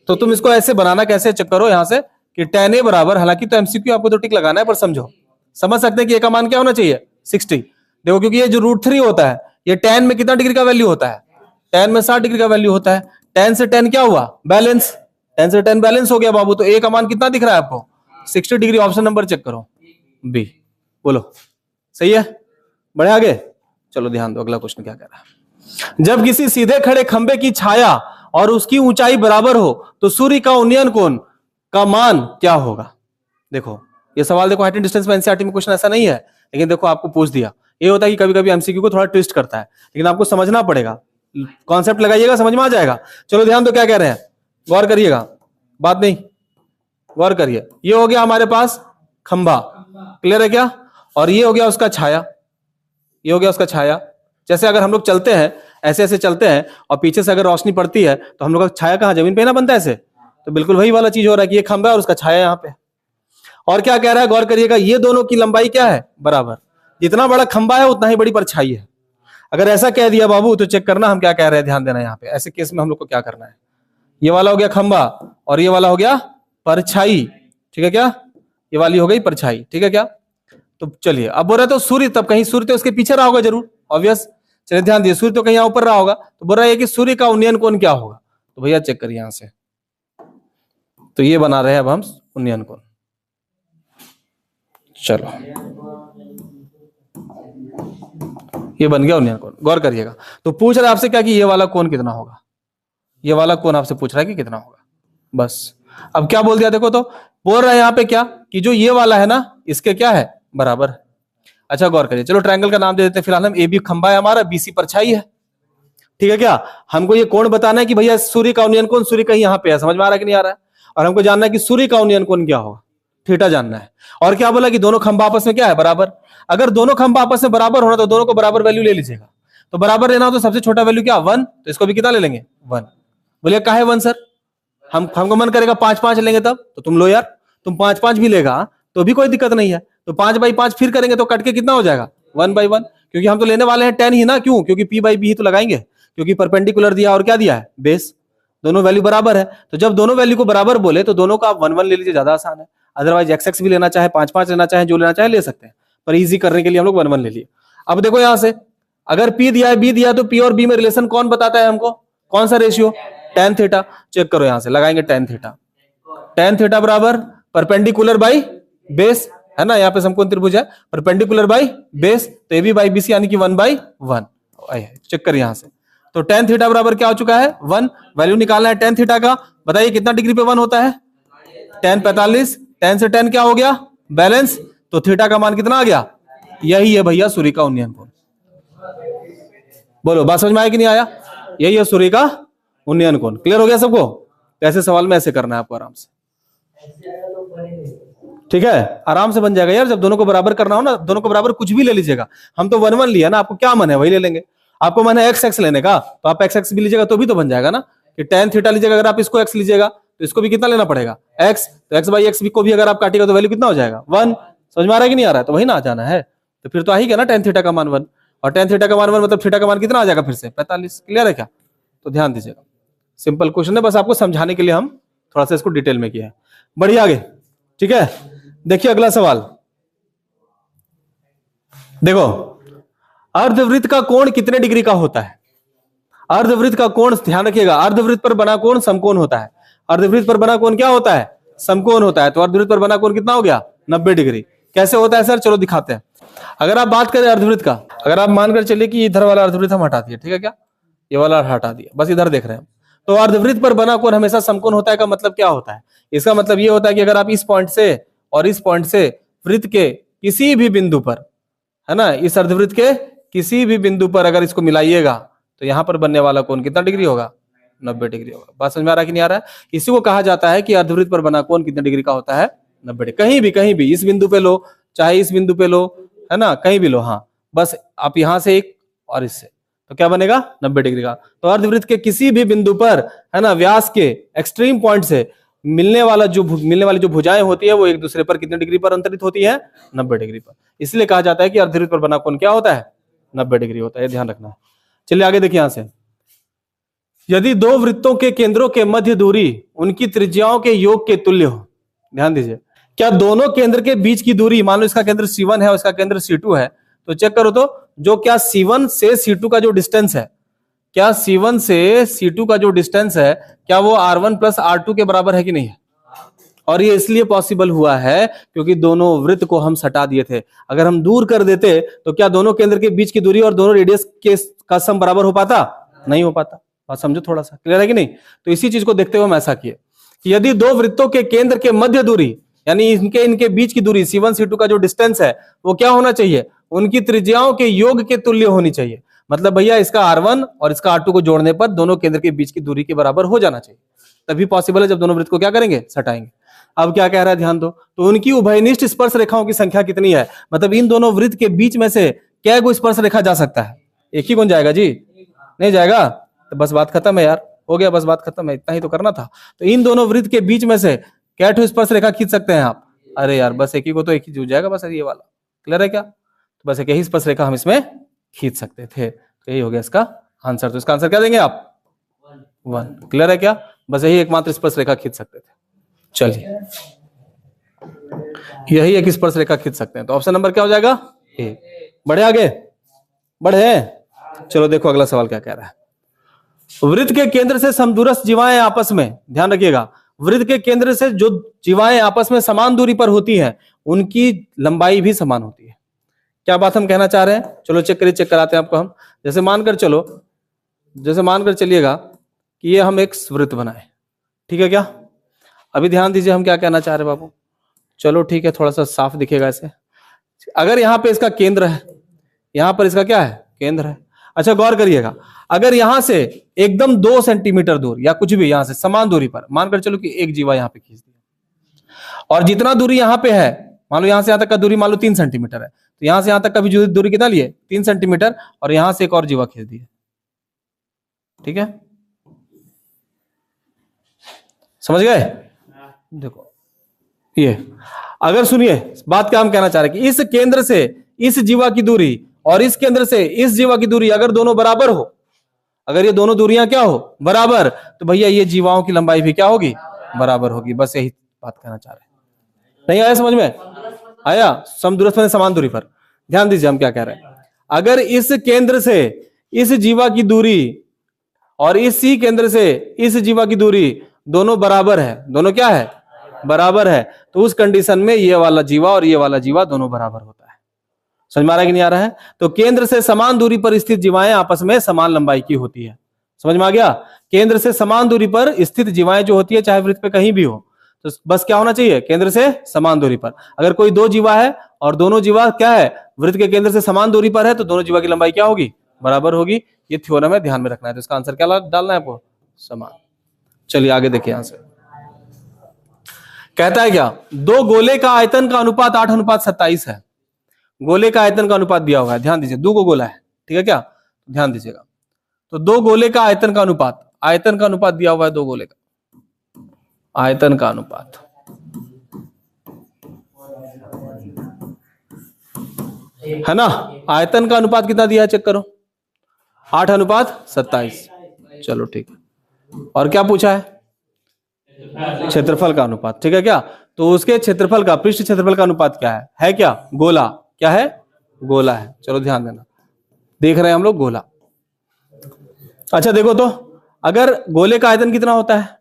तो तुम इसको ऐसे बनाना कैसे, चेक करो यहां से कि tan a बराबर, हालांकि तो एमसीक्यू आपको तो टिक लगाना है पर समझो, समझ सकते हैं कि a का मान क्या होना चाहिए 60। देखो क्योंकि ये जो √3 होता है ये tan में कितना डिग्री का वैल्यू होता है, tan में 60 डिग्री का वैल्यू होता है। tan से tan क्या हुआ, बैलेंस, tan से tan बैलेंस हो गया बाबू। तो a का मान कितना दिख रहा है आपको, 60 डिग्री। ऑप्शन नंबर चेक करो बी। बोलो सही है, बढ़े आगे। चलो ध्यान दो अगला क्वेश्चन क्या कह रहा है। जब किसी सीधे खड़े खंबे की छाया और उसकी ऊंचाई बराबर हो तो सूर्य का उन्नयन कोण का मान क्या होगा। देखो ये सवाल देखो, हाइट एंड डिस्टेंस में एनसीईआरटी में क्वेश्चन ऐसा नहीं है, लेकिन देखो आपको पूछ दिया। ये होता है कि कभी कभी एमसीक्यू को थोड़ा ट्विस्ट करता है, लेकिन आपको समझना पड़ेगा, कॉन्सेप्ट लगाइएगा समझ में आ जाएगा। चलो ध्यान दो क्या कह रहे हैं, गौर करिएगा, बात नहीं, गौर करिए। ये हो गया हमारे पास खंबा, क्लियर है क्या, और ये हो गया उसका छाया, ये हो गया उसका छाया। जैसे अगर हम लोग चलते हैं ऐसे ऐसे चलते हैं और पीछे से अगर रोशनी पड़ती है तो हम लोग का छाया कहाँ, जमीन पे ना बनता है ऐसे। तो बिल्कुल वही वाला चीज हो रहा है कि ये खंबा है और उसका छाया यहाँ पे। और क्या कह रहा है, गौर करिएगा, ये दोनों की लंबाई क्या है, बराबर। जितना बड़ा खंबा है उतना ही बड़ी परछाई है। अगर ऐसा कह दिया बाबू तो चेक करना हम क्या कह रहे हैं, ध्यान देना यहाँ पे। ऐसे केस में हम लोग को क्या करना है, ये वाला हो गया खंबा और ये वाला हो गया परछाई, ठीक है क्या, ये वाली हो गई परछाई, ठीक है क्या। तो चलिए अब बोल रहे तो सूर्य, तब कहीं सूर्य तो उसके पीछे रहा होगा जरूर, ऑब्वियस। चलिए ध्यान दिए, सूर्य तो कहीं यहाँ ऊपर रहा होगा। तो बोल रहा है कि सूर्य का उन्नयन कोण क्या होगा। तो भैया चेक करिए यहां से, तो ये बना रहे हैं अब हम उन्नयन कोण। चलो ये बन गया उन्नयन कोण, गौर करिएगा। तो पूछ रहा है आपसे क्या कि ये वाला कोण कितना होगा, ये वाला कोण आपसे पूछ रहा है कि कितना होगा, बस। अब क्या बोल दिया देखो, तो बोल रहा है यहाँ पे क्या कि जो ये वाला है ना इसके क्या है, बराबर। अच्छा गौर करिए, चलो ट्रायंगल का नाम दे देते हैं फिलहाल हम। ए बी खंबा है हमारा, बीसी परछाई है, ठीक है क्या। हमको ये कोण बताना है कि भैया सूर्य का उन्नयन कोण, सूर्य कहीं यहाँ पे है, समझ में आ रहा है कि नहीं आ रहा है। और हमको जानना है कि सूर्य का उन्नयन कोण क्या होगा, थीटा जानना है। और क्या बोला कि दोनों खंबा आपस में क्या है, बराबर। अगर दोनों खंबा आपस में बराबर होना तो दोनों को बराबर वैल्यू ले लीजिएगा। तो बराबर लेना हो तो सबसे छोटा वैल्यू क्या, 1। तो इसको भी कितना ले लेंगे, 1। बोलिए का है 1 सर, हमको मन करेगा 5-5 लेंगे तब, तो तुम लो यार, तुम 5-5 भी लेगा तो भी कोई दिक्कत नहीं है। तो 5/5 फिर करेंगे तो कट के कितना हो जाएगा, 1/1, क्योंकि हम तो लेने वाले हैं 10 ही ना। क्यों, क्योंकि p/b ही तो लगाएंगे, क्योंकि परपेंडिकुलर दिया और क्या दिया है, बेस। दोनों वैल्यू बराबर है, तो जब दोनों वैल्यू को बराबर बोले तो दोनों का आप 1-1 ले लीजिए, ज्यादा आसान है। अदरवाइज x भी लेना चाहे, 5-5 लेना चाहे, जो लेना चाहे ले सकते हैं, पर इजी करने के लिए हम लोग 1-1 ले लिए। अब देखो यहां से अगर p दिया है, b दिया, तो p और b में रिलेशन कौन बताता है हमको, कौन सा रेशियो, tan थीटा। चेक करो यहां से लगाएंगे tan थीटा, tan थीटा बराबर परपेंडिकुलर बाई बेस, है ना। यहाँ पे समकोण त्रिभुज है, परपेंडिकुलर बाई बेस, तो AB बाई BC यानी कि 1/1। चेक कर यहां से, तो tan थीटा बराबर क्या हो चुका है, 1। वैल्यू निकालना है tan थीटा का, बताइए कितना डिग्री पे 1 होता है, tan 45। tan से tan क्या हो गया, बैलेंस। तो थीटा का मान कितना आ गया, यही है भैया सूर्य का उन्नयन कोण। बोलो बात समझ में आया कि नहीं आया, यही है सूर्य का उन्नयन कोण। क्लियर हो गया सबको। ऐसे सवाल में ऐसे करना है आपको आराम से, ठीक है, आराम से बन जाएगा यार। जब दोनों को बराबर करना हो ना, दोनों को बराबर कुछ भी ले लीजिएगा। हम तो 1-1 लिया ना, आपको क्या मन है वही ले लेंगे। आपको मन है x लेने का तो आप x भी लीजिएगा तो भी तो बन जाएगा ना, कि tan थीटा लीजिएगा अगर आप इसको x लीजिएगा तो इसको भी कितना लेना पड़ेगा, x। तो x/x को भी अगर आप काटिएगा तो वैल्यू कितना हो जाएगा, 1। समझ में आ रहा है कि नहीं आ रहा है, तो वही ना आ जाना है। तो फिर तो आ ही गया ना tan थीटा का मान 1, और tan थीटा का मान 1 मतलब थीटा का मान कितना आ जाएगा फिर से, 45। क्लियर है क्या, तो ध्यान दीजिएगा, सिंपल क्वेश्चन है, बस आपको समझाने के लिए हम थोड़ा सा इसको डिटेल में किया है। बढ़िए आगे, ठीक है। देखिए अगला सवाल, देखो अर्धवृत्त का कोण कितने डिग्री का होता है? अर्धवृत्त का कोण, ध्यान रखिएगा, अर्धवृत्त पर बना कोण समकोण होता है। अर्धवृत्त पर बना कोण क्या होता है? समकोण होता है। तो अर्धवृत्त पर बना कोण कितना हो गया? 90 डिग्री। कैसे होता है सर? चलो दिखाते हैं। अगर आप बात करें अर्धवृत्त का, अगर आप मानकर चलिए कि इधर वाला अर्धवृत्त हम हटा दिए, ठीक है क्या, ये वाला हटा दिया, बस इधर देख रहे हैं, तो अर्धवृत्त पर बना कोण हमेशा समकोण होता है का मतलब क्या होता है? इसका मतलब ये होता है कि अगर आप इस पॉइंट से और इस पॉइंट से वृत्त के किसी भी बिंदु पर, है ना, इस अर्धवृत्त के किसी भी बिंदु पर अगर इसको मिलाइएगा तो यहां पर बनने वाला कोण कितना डिग्री होगा? 90 डिग्री होगा। बात समझ में आ रहा है कि नहीं आ रहा है? इसी को कहा जाता है कि अर्धवृत्त पर बना कोण कितने डिग्री का होता है? 90 डिग्री। कहीं भी इस बिंदु पे लो, चाहे इस बिंदु पे लो, है ना, कहीं भी लो, हाँ, बस आप यहां से एक और इससे, तो क्या बनेगा? 90 डिग्री का। तो अर्धवृत्त के किसी भी बिंदु पर, है ना, व्यास के एक्सट्रीम पॉइंट से मिलने वाली जो भुजाएं होती है वो एक दूसरे पर कितने डिग्री पर अंतरित होती है? 90 डिग्री पर। इसलिए कहा जाता है कि अर्धवृत्त पर बना कोण क्या होता है? 90 डिग्री होता है। ध्यान रखना है। चलिए आगे देखिए, यहां से यदि दो वृत्तों के केंद्रों के मध्य दूरी उनकी त्रिज्याओं के योग के तुल्य हो, ध्यान दीजिए, क्या दोनों केंद्र के बीच की दूरी, मान लो इसका केंद्र C1 है और इसका केंद्र C2 है, तो चेक करो तो जो क्या C1 से C2 का जो डिस्टेंस है, क्या C1 से C2 का जो डिस्टेंस है, क्या वो R1 प्लस R2 के बराबर है कि नहीं है? और ये इसलिए पॉसिबल हुआ है क्योंकि दोनों वृत्त को हम सटा दिए थे। अगर हम दूर कर देते तो क्या दोनों केंद्र के बीच की दूरी और दोनों रेडियस के का सम बराबर हो पाता? नहीं हो पाता। बात समझो, थोड़ा सा क्लियर है कि नहीं? तो इसी चीज को देखते हुए हम ऐसा किए कि यदि दो वृत्तों के केंद्र के मध्य दूरी, यानी इनके बीच की दूरी C1 C2 का जो डिस्टेंस है वो क्या होना चाहिए? उनकी त्रिज्याओं के योग के तुल्य होनी चाहिए। मतलब भैया इसका R1 और इसका R2 को जोड़ने पर दोनों केंद्र के बीच की दूरी के बराबर हो जाना चाहिए। तभी पॉसिबल है जब दोनों वृत्त को क्या करेंगे? सटाएंगे। अब क्या कह रहा है, ध्यान दो, तो उनकी उभयनिष्ठ स्पर्श रेखाओं की संख्या कितनी है? मतलब इन दोनों वृत्त के बीच में से क्या गो स्पर्श रेखा जा सकता है? एक ही कौन जाएगा जी? नहीं जाएगा? तो बस बात खत्म है यार, हो गया, बस बात खत्म है, इतना ही तो करना था। तो इन दोनों वृत्त के बीच में से क्या ठो स्पर्श रेखा खींच सकते हैं आप? अरे यार बस एक ही को, तो एक ही जुड़ जाएगा, बस ये वाला। क्लियर है क्या? तो बस एक ही स्पर्श रेखा हम इसमें खींच सकते थे। तो यही हो गया इसका आंसर। तो इसका आंसर क्या देंगे आप? 1। क्लियर है क्या? बस यही एकमात्र स्पर्श रेखा खींच सकते थे। चलिए, यही एक स्पर्श रेखा खींच सकते हैं। तो ऑप्शन नंबर क्या हो जाएगा? ए। बढ़े आगे, बढ़े। चलो देखो अगला सवाल क्या कह रहा है। वृत्त के केंद्र से समदूरस्थ जीवाएं आपस में, ध्यान रखिएगा, वृत्त के केंद्र से जो जीवाएं आपस में समान दूरी पर होती हैं उनकी लंबाई भी समान होती है। क्या बात हम कहना चाह रहे हैं? चलो चेक करिए, चेक कराते हैं आपको हम। जैसे मानकर चलिएगा कि ये हम एक वृत्त बनाए, ठीक है क्या? अभी ध्यान दीजिए हम क्या कहना चाह रहे हैं बाबू। चलो ठीक है, थोड़ा सा साफ दिखेगा ऐसे। अगर यहाँ पे इसका केंद्र है, यहाँ पर इसका क्या है? केंद्र है। अच्छा गौर करिएगा, अगर यहां से एकदम 2 सेंटीमीटर दूर या कुछ भी यहां से समान दूरी पर, मानकर चलो कि एक जीवा यहां पे खींच दिया, और जितना दूरी यहां पे है, मान लो यहां से यहां तक का दूरी मान लो 3 सेंटीमीटर है, तो यहां से यहां तक का भी दूरी कितना लिए? 3 सेंटीमीटर, और यहां से एक और जीवा खींच दिया, ठीक है? समझ गए? देखो ये, अगर सुनिए बात क्या हम कहना चाह रहे हैं कि इस केंद्र से इस जीवा की दूरी और इस केंद्र से इस जीवा की दूरी अगर दोनों बराबर हो, अगर ये दोनों दूरियां क्या हो? बराबर, तो भैया ये जीवाओं की लंबाई भी क्या होगी? बराबर होगी। बस यही बात कहना चाह रहे हैं। नहीं आया समझ में? आया? समदूरस्थ में समान दूरी पर। ध्यान दीजिए हम क्या कह रहे हैं। अगर इस केंद्र से इस जीवा की दूरी और इसी केंद्र से इस जीवा की दूरी दोनों बराबर है, दोनों क्या है? बराबर है, तो उस कंडीशन में ये वाला जीवा और ये वाला जीवा दोनों बराबर होता है। समझ में आ रहा है कि नहीं आ रहा है? तो केंद्र से समान दूरी पर स्थित जीवाएं आपस में समान लंबाई की होती है। समझ में आ गया? केंद्र से समान दूरी पर स्थित जीवाएं जो होती है, चाहे वृत्त पे कहीं भी हो, तो बस क्या होना चाहिए? केंद्र से समान दूरी पर। अगर कोई 2 जीवा है और दोनों जीवा क्या है? वृत्त के केंद्र से समान दूरी पर है, तो दोनों जीवा की लंबाई क्या होगी? बराबर होगी। ये थ्योरम है, ध्यान में रखना है। तो इसका आंसर क्या डालना है आपको? समान। चलिए आगे देखिए, यहां से कहता है क्या? 2 गोले का आयतन का अनुपात 8:27 है। गोले का आयतन का अनुपात दिया हुआ है, ध्यान दीजिए। 2 गोला है, ठीक है क्या? ध्यान दीजिएगा। तो 2 गोले का आयतन का अनुपात दिया हुआ है। 2 गोले का आयतन का अनुपात, है ना? आयतन का अनुपात कितना दिया है? चेक करो, 8:27। चलो ठीक है। और क्या पूछा है? क्षेत्रफल का अनुपात, ठीक है क्या? तो उसके क्षेत्रफल का, पृष्ठ क्षेत्रफल का अनुपात क्या है? क्या? गोला। क्या है? गोला है। चलो ध्यान देना, देख रहे हैं हम लोग गोला। अच्छा देखो तो, अगर गोले का आयतन कितना होता है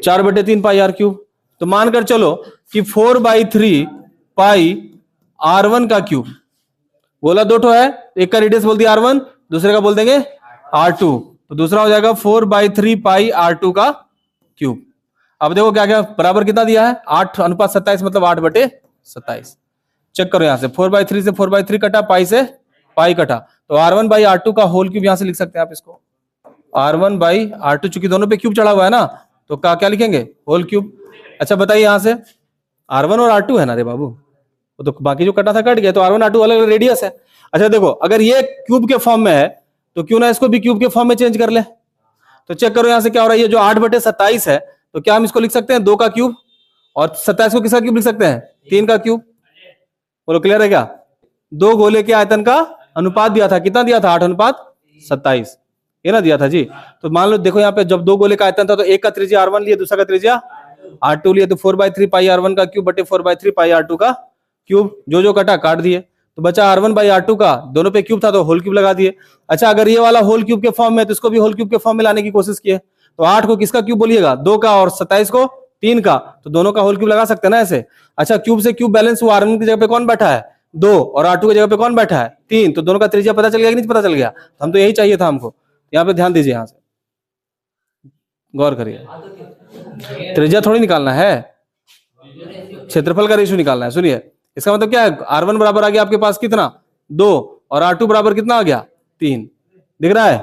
4/3 पाई आर क्यूब, तो मानकर चलो कि 4/3 पाई R1 का क्यूब, गोला दो ठो है, एक का रेडियस बोल दिया R1, दूसरे का बोल देंगे R2, तो दूसरा हो जाएगा 4/3 पाई R2 का क्यूब। अब देखो क्या क्या बराबर कितना दिया है 8:27, मतलब 8/27। चेक करो यहां से 4/3 से 4/3 कटा, पाई से पाई कटा, तो R1/R2 का होल क्यूब यहां से लिख सकते हैं आप इसको, R1/R2, चूंकि दोनों पे क्यूब चढ़ा हुआ है ना, तो क्या लिखेंगे होल क्यूब। अच्छा बताइए यहां से R1 और R2 है ना रे बाबू, वो तो बाकी जो कटा था कट गया, तो R1 R2 अलग अलग रेडियस है। अच्छा देखो अगर ये क्यूब के फॉर्म में है तो क्यों ना इसको भी क्यूब के फॉर्म में चेंज कर ले। तो चेक करो यहां से क्या हो रहा है, ये जो 8/27 है, तो क्या हम इसको लिख सकते हैं 2 का क्यूब, और 27 को किसका क्यूब लिख सकते हैं 3 का क्यूब। बोलो क्लियर है क्या। दो गोले के आयतन का अनुपात दिया था, कितना दिया था 8:27, ये ना दिया था जी। तो मान लो देखो यहाँ पे जब दो गोले का आयतन था तो एक का त्रिज्या R1 लिए, दूसरा का त्रिज्या R2 लिए, तो 4/3 पाई R1 का क्यूब बटे 4/3 पाई R2 का क्यूब, जो जो कटा काट दिए, तो बचा R1/R2 का, दोनों पे क्यूब था तो होल क्यूब लगा दिए। अच्छा अगर ये वाला होल क्यूब के फॉर्म में, तो इसको भी होल क्यूब के फॉर्म में लाने की कोशिश किए, तो 8 को किसका क्यूब बोलिएगा 2 का, और 27 को 3 का, तो दोनों का होल क्यूब लगा सकते हैं ना ऐसे। अच्छा क्यूब से क्यूब बैलेंस हुआ, R1 की जगह पे कौन बैठा है 2, और R2 की जगह पे कौन बैठा है 3, तो दोनों का त्रिज्या पता चल गया कि नहीं पता चल गया। तो हम तो यही चाहिए था हमको, यहाँ पे ध्यान दीजिए, यहां से गौर करिए, त्रिज्या थोड़ी निकालना है, क्षेत्रफल का रेशियो निकालना है। सुनिए इसका मतलब क्या है, R1 बराबर आ गया आपके पास कितना 2, और R2 बराबर कितना आ गया 3, दिख रहा है।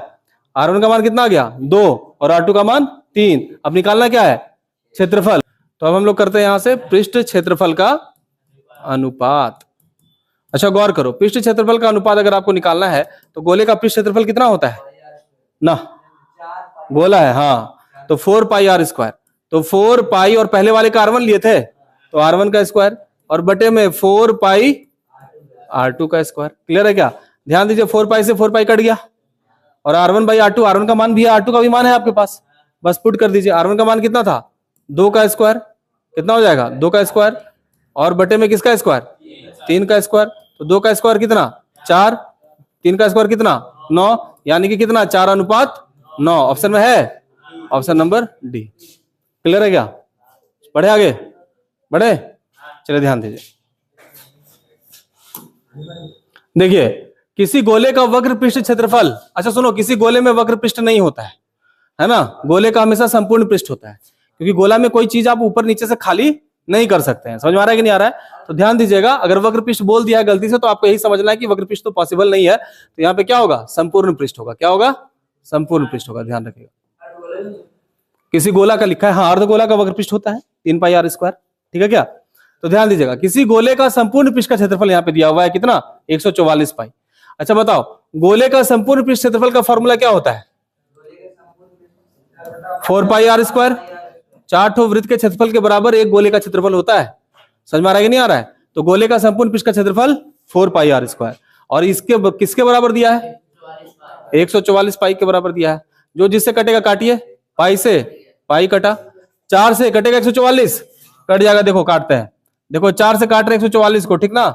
R1 का मान कितना आ गया 2, और R2 का मान 3। अब निकालना क्या है क्षेत्रफल, तो अब हम लोग करते हैं यहां से पृष्ठ क्षेत्रफल का अनुपात। अच्छा गौर करो, पृष्ठ क्षेत्रफल का अनुपात अगर आपको निकालना है तो गोले का पृष्ठ क्षेत्रफल कितना होता है ना, गोला है हाँ, तो 4 पाई R स्क्वायर, तो 4 पाई, और पहले वाले का R1 लिए थे तो R1 का स्क्वायर, और बटे में 4 पाई R2 का स्क्वायर। क्लियर है क्या। ध्यान दीजिए 4 पाई से 4 पाई कट गया, और R1/R2, R1 का मान भी है, R2 का भी मान है आपके पास, बस पुट कर दीजिए। R1 का मान कितना था 2 का स्क्वायर, कितना हो जाएगा 2 का स्क्वायर, और बटे में किसका स्क्वायर 3 का स्क्वायर, तो 2 का स्क्वायर कितना 4, 3 का स्क्वायर कितना 9, यानी कि कितना 4:9। ऑप्शन में है ऑप्शन नंबर डी। क्लियर है क्या। बढ़े आगे बढ़े, चलिए ध्यान दीजिए। देखिए किसी गोले का वक्र पृष्ठ क्षेत्रफल, अच्छा सुनो, किसी गोले में वक्र पृष्ठ नहीं होता है ना, गोले का हमेशा संपूर्ण पृष्ठ होता है, क्योंकि गोला में कोई चीज आप ऊपर नीचे से खाली नहीं कर सकते हैं। समझ में आ रहा है कि नहीं आ रहा है। तो ध्यान दीजिएगा, अगर वक्र पृष्ठ बोल दिया है गलती से तो आपको यही समझना है कि वक्र पृष्ठ तो पॉसिबल नहीं है, तो यहाँ पे क्या होगा संपूर्ण पृष्ठ होगा। क्या होगा संपूर्ण पृष्ठ होगा, ध्यान रखिएगा। किसी गोला का लिखा है, हाँ अर्धगोला का वक्र पृष्ठ होता है 3 पाई R स्क्वायर, ठीक है क्या। तो ध्यान दीजिएगा, किसी गोले का संपूर्ण पृष्ठ का क्षेत्रफल यहाँ पे दिया हुआ है कितना 144 पाई। अच्छा बताओ गोले का संपूर्ण पृष्ठ क्षेत्रफल का फॉर्मूला क्या होता है 4 पाई R स्क्वायर, 4 ठो वृत्त के क्षेत्रफल के बराबर एक गोले का क्षेत्रफल होता है। समझ में आ रहा है कि नहीं आ रहा है। तो गोले का संपूर्ण पृष्ठ का क्षेत्रफल 4 पाई R स्क्वायर, और इसके किसके बराबर दिया है 144 पाई के बराबर दिया है। जो जिससे कटेगा काटिए, पाई से पाई कटा, 4 से कटेगा 144, कट जाएगा। देखो काटते हैं, देखो 4 से काट रहे 144 को, ठीक ना।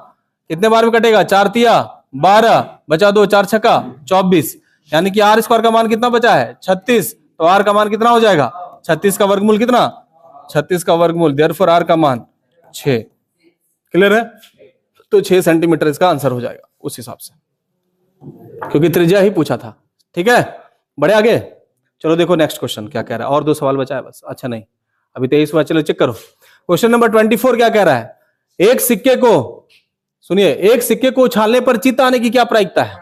कितने बार में कटेगा 4 तिया 12, बचा 2, 4 छक्का 24, यानी कि R स्क्वायर का मान कितना बचा है 36, तो R का मान कितना हो जाएगा 36 का वर्गमूल कितना 36 का वर्गमूल, देयरफॉर R का मान 6। क्लियर है। तो 6 सेंटीमीटर इसका आंसर हो जाएगा उस हिसाब से, क्योंकि त्रिज्या ही पूछा था। ठीक है, बढ़े आगे। चलो देखो नेक्स्ट क्वेश्चन क्या कह रहा है, और 2 सवाल बचा है बस। अच्छा नहीं अभी 23 हुआ, चलो चेक करो। क्वेश्चन नंबर 24 क्या कह रहा है, एक सिक्के को, सुनिए, एक सिक्के को उछालने पर चित्त आने की क्या प्रायिकता है।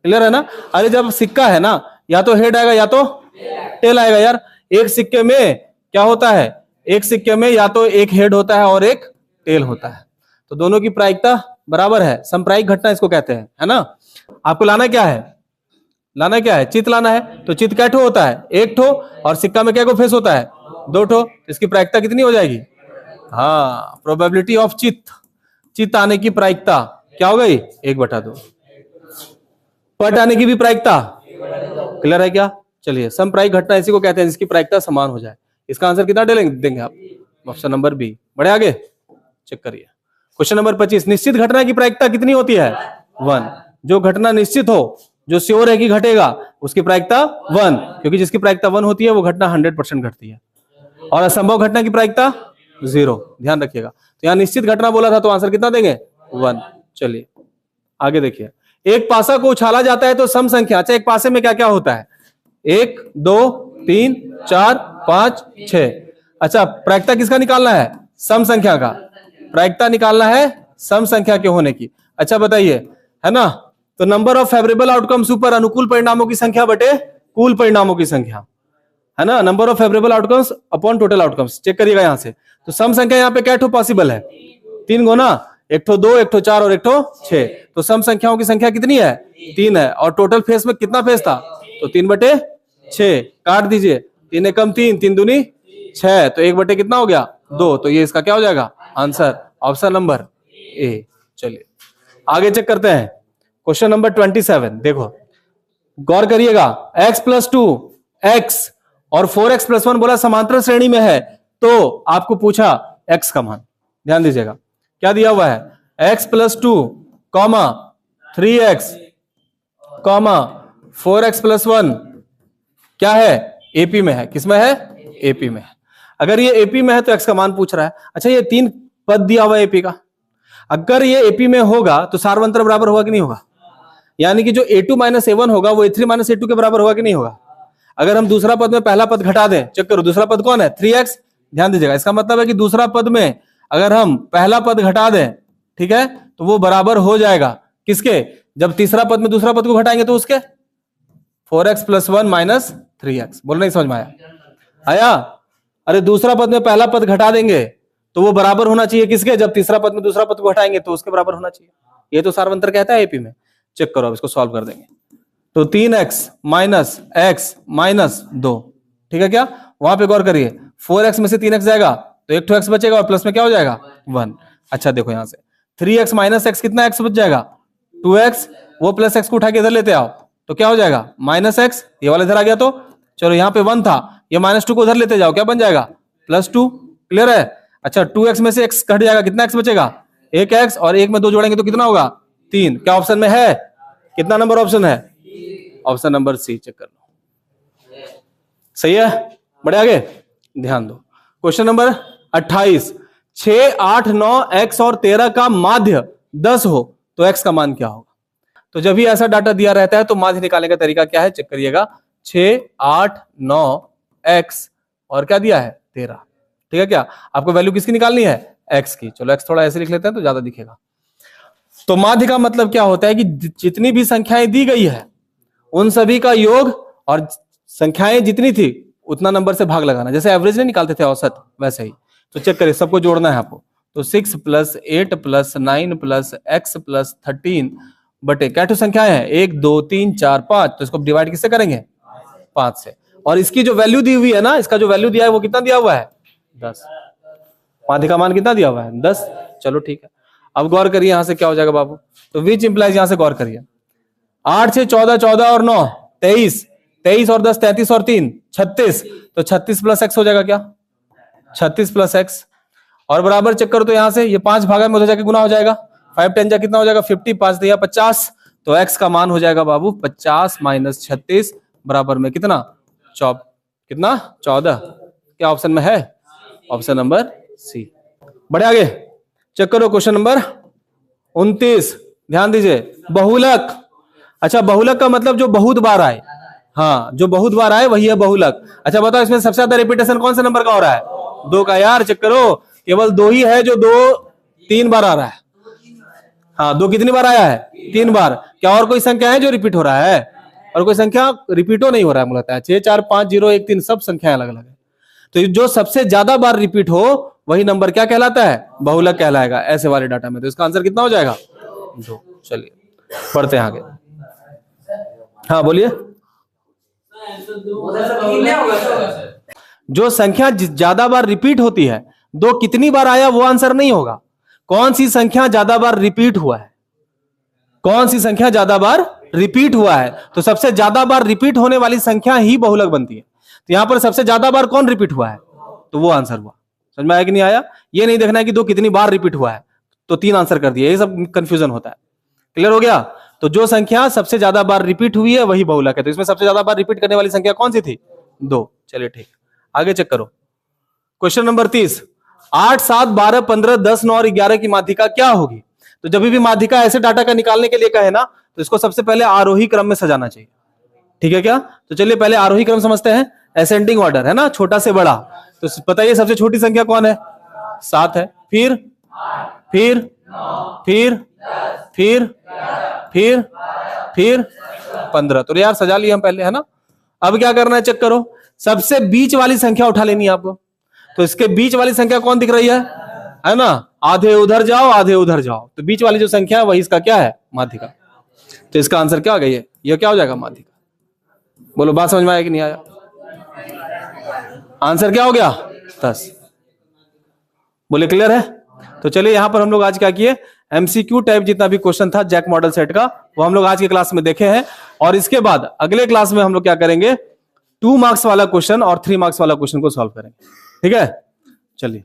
क्लियर है ना। अरे जब सिक्का है ना, या तो हेड आएगा या तो टेल आएगा यार। एक सिक्के में क्या होता है, एक सिक्के में या तो एक हेड होता है और एक टेल होता है, तो दोनों की प्रायिकता बराबर है। संप्रायिक घटना इसको कहते हैं, है ना। आपको लाना क्या है, लाना क्या है, चित्त लाना है। तो चित्त क्या ठो होता है, एक ठो, और सिक्का में क्या को फेस होता है 2 ठो। इसकी प्रायिकता कितनी हो जाएगी, हाँ प्रोबेबिलिटी ऑफ चित्त, चित्त आने की प्रायिकता क्या हो गई 1/2। पट आने की भी प्रायिकता, क्लियर है क्या। चलिए संप्रायिक घटना इसी को कहते हैं जिसकी प्रायिकता समान हो जाए। इसका आंसर कितना देंगे आप, ऑप्शन नंबर बी। बढ़े आगे, चेक करिए। क्वेश्चन नंबर 25, निश्चित घटना की प्रायिकता कितनी होती है 1। जो घटना निश्चित हो, जो श्योर है कि घटेगा, उसकी प्रायिकता 1, क्योंकि जिसकी प्रायिकता 1 होती है वो घटना 100% घटती है, और असंभव घटना की प्रायिकता 0। ध्यान रखिएगा। तो यहां निश्चित घटना बोला था तो आंसर कितना देंगे? 1। चलिए आगे देखिए, एक पासा को उछाला जाता है तो सम संख्या, अच्छा एक पासे में क्या क्या होता है? 1 2 3 4 5 6। अच्छा प्रायिकता किसका निकालना है? सम संख्या का। प्रायिकता निकालना है सम संख्या के होने की। अच्छा बताइए, है ना? तो नंबर ऑफ फेवरेबल आउटकम्स ऊपर अनुकूल परिणामों की संख्या बटे कुल परिणामों की संख्या, है ना? Number of favourable outcomes upon total outcomes. Check करिएगा यहां से। तो सम संख्या यहाँ पे क्या ठो पॉसिबल है? 3 गुना, 1 ठो 2, 1 ठो 4 और 1 ठो 6। तो सम संख्याओं की संख्या कितनी है? 3 है। और टोटल फेस में कितना फेस था? तो 3/6। काट दीजिए, 3 एकम 3, 3 दूनी 6, तो 1 बटे कितना हो गया? 2। तो ये इसका क्या हो जाएगा? Answer option number A. चलिए आगे चेक करते हैं। क्वेश्चन नंबर 27 देखो, गौर करिएगा। x + 2 x और 4x + 1 बोला समांतर श्रेणी में है, तो आपको पूछा x का मान। ध्यान दीजिएगा क्या दिया हुआ है? x + 2, 3x, 4x + 1 क्या है? एपी में है। किसमें है? एपी में है। अगर ये एपी में है तो x का मान पूछ रहा है। अच्छा ये 3 पद दिया हुआ है एपी का, अगर ये एपी में होगा तो सार्वंतर बराबर होगा कि नहीं होगा? यानी कि जो a2 - a1 होगा वो a3 - a2 के बराबर होगा कि नहीं होगा? अगर हम दूसरा पद में पहला पद घटा दें, चेक करो दूसरा पद कौन है? 3x। ध्यान दीजिएगा, इसका मतलब है कि दूसरा पद में अगर हम पहला पद घटा दें, ठीक है, तो वो बराबर हो जाएगा किसके? जब तीसरा पद में दूसरा पद को घटाएंगे तो उसके 4x + 1 - 3x। बोलो नहीं समझ में आया? आया? अरे दूसरा पद में पहला पद घटा देंगे तो वो बराबर होना चाहिए किसके? जब तीसरा पद में दूसरा पद को घटाएंगे तो उसके बराबर होना चाहिए। ये तो सार्वंतर कहता है एपी में। चेक करो, अब इसको सॉल्व कर देंगे। तो 3x - x - 2, ठीक है क्या? वहां पे गौर करिए, 4x में से 3x जाएगा तो 1 x बचेगा और प्लस में क्या हो जाएगा? 1। अच्छा देखो यहां से 3x - x कितना x बच जाएगा? 2x। वो प्लस x को उठा के इधर लेते आओ तो क्या हो जाएगा? -x। ये वाला इधर आ गया तो चलो यहाँ पे 1 था, ये -2 को उधर लेते जाओ, क्या बन जाएगा? +2। क्लियर है? अच्छा 2x में से x कट जाएगा, कितना x बचेगा? 1x, और 1 में 2 जोड़ेंगे तो कितना होगा? 3। क्या ऑप्शन में है? कितना नंबर ऑप्शन है? Option number C. चेक कर लो, सही है? बढ़े आगे, ध्यान दो। क्वेश्चन नंबर 28, 6 8 9 x और 13 का माध्य 10 हो तो x का मान क्या होगा? तो जब भी ऐसा डाटा दिया रहता है तो माध्य निकालने का तरीका क्या है? चेक करिएगा। 6 8 9 x और क्या दिया है? 13। ठीक है क्या? आपको वैल्यू किसकी निकालनी है? x की। चलो x थोड़ा ऐसे लिख लेते हैं तो ज्यादा दिखेगा। तो माध्य का मतलब क्या होता है कि जितनी भी संख्याएं दी गई है उन सभी का योग, और संख्याएं जितनी थी उतना नंबर से भाग लगाना। जैसे एवरेज नहीं निकालते थे औसत, वैसे ही। तो चेक करिए, सबको जोड़ना है आपको। तो 6 + 8 + 9 + x + 13 बटे क्या तो संख्याएं हैं? 1 2 3 4 5। तो इसको डिवाइड किससे करेंगे? 5 से। और इसकी जो वैल्यू दी हुई है ना, इसका जो वैल्यू दिया है वो कितना दिया हुआ है? 10। माध्य का मान कितना दिया हुआ है? 10। चलो ठीक है, अब गौर करिए यहां से क्या हो जाएगा बाबू। तो विच इंप्लाइज, यहां से गौर करिए। 8 से 14, 14 और 9 23, 23 और 10 33 और 3 36। तो 36 + x हो जाएगा क्या? 36 + x। और बराबर चेक करो तो यहां से ये 5 भागा में उधर जाके गुना हो जाएगा। 5 10 जा कितना हो जाएगा? 50, 5 दिया 50। तो x का मान हो जाएगा बाबू 50 - 36 बराबर में कितना? कितना? 14। क्या ऑप्शन में है? Option number C. बढ़े आगे, चेक करो क्वेश्चन नंबर 29। ध्यान दीजिए, बहुलक। अच्छा बहुलक का मतलब जो बहुत बार आए। हाँ, जो बहुत बार आए वही है बहुलक। अच्छा बताओ इसमें सबसे ज्यादा रिपीटेशन कौन से नंबर का हो रहा है? 2 का। यार चेक करो, केवल 2 ही है जो 3 बार आ रहा है। हाँ, 2 कितनी बार आया है? 3 बार। क्या और कोई संख्या है जो रिपीट हो रहा है? और कोई संख्या रिपीट नहीं हो रहा है मुझे लगता है। 6 4 5 0 1 3 सब संख्याएं अलग अलग है। तो जो सबसे ज्यादा बार रिपीट हो वही नंबर क्या कहलाता है? बहुलक कहलाएगा ऐसे वाले डाटा में। तो इसका आंसर कितना हो जाएगा? 2। चलिए पढ़ते हैं आगे। हाँ बोलिए। जो संख्या ज्यादा बार रिपीट होती है, 2 कितनी बार आया वो आंसर नहीं होगा। कौन सी संख्या ज्यादा बार रिपीट हुआ है? कौन सी संख्या ज्यादा बार रिपीट हुआ है? तो सबसे ज्यादा बार रिपीट होने वाली संख्या ही बहुलक बनती है। तो यहां पर सबसे ज्यादा बार कौन रिपीट हुआ है? तो वो आंसर हुआ। समझ में आया कि नहीं आया? ये नहीं देखना है कि 2 कितनी बार रिपीट हुआ है। तो 3 आंसर कर दिए, ये सब कंफ्यूजन होता है। क्लियर हो गया? तो जो संख्या सबसे ज्यादा बार रिपीट हुई है वही बहुलक है। तो इसमें सबसे ज्यादा बार रिपीट करने वाली संख्या कौन सी थी? 2। चलिए ठीक, आगे चेक करो। क्वेश्चन नंबर 30, 8, 7, 12, 15, 10, 9 और 11 की माध्यिका क्या होगी? तो जब भी माध्यिका ऐसे डाटा का निकालने के लिए कहे ना, तो इसको सबसे पहले आरोही क्रम में सजाना चाहिए। ठीक है क्या? तो चलिए पहले आरोही क्रम समझते हैं, असेंडिंग ऑर्डर है ना, छोटा से बड़ा। तो बताइए सबसे छोटी संख्या कौन है? 7 है। फिर 15। तो यार सजा लिया हम पहले, है ना। अब क्या करना है, चेक करो। सबसे बीच वाली संख्या उठा लेनी है आपको। तो इसके बीच वाली संख्या कौन दिख रही है ना? आधे उधर जाओ, आधे उधर जाओ, तो बीच वाली जो संख्या है वही इसका क्या है? माध्यिका। तो इसका आंसर क्या हो गया? ये क्या हो जाएगा? माध्यिका। बोलो, बात समझ में आया कि नहीं आया? आंसर क्या हो गया? 10। बोले क्लियर है? तो चलिए यहां पर हम लोग आज क्या किए, एमसीक्यू टाइप जितना भी क्वेश्चन था जैक मॉडल सेट का, वो हम लोग आज के क्लास में देखे हैं। और इसके बाद अगले क्लास में हम लोग क्या करेंगे, 2 मार्क्स वाला क्वेश्चन और 3 मार्क्स वाला क्वेश्चन को सॉल्व करेंगे। ठीक है, चलिए।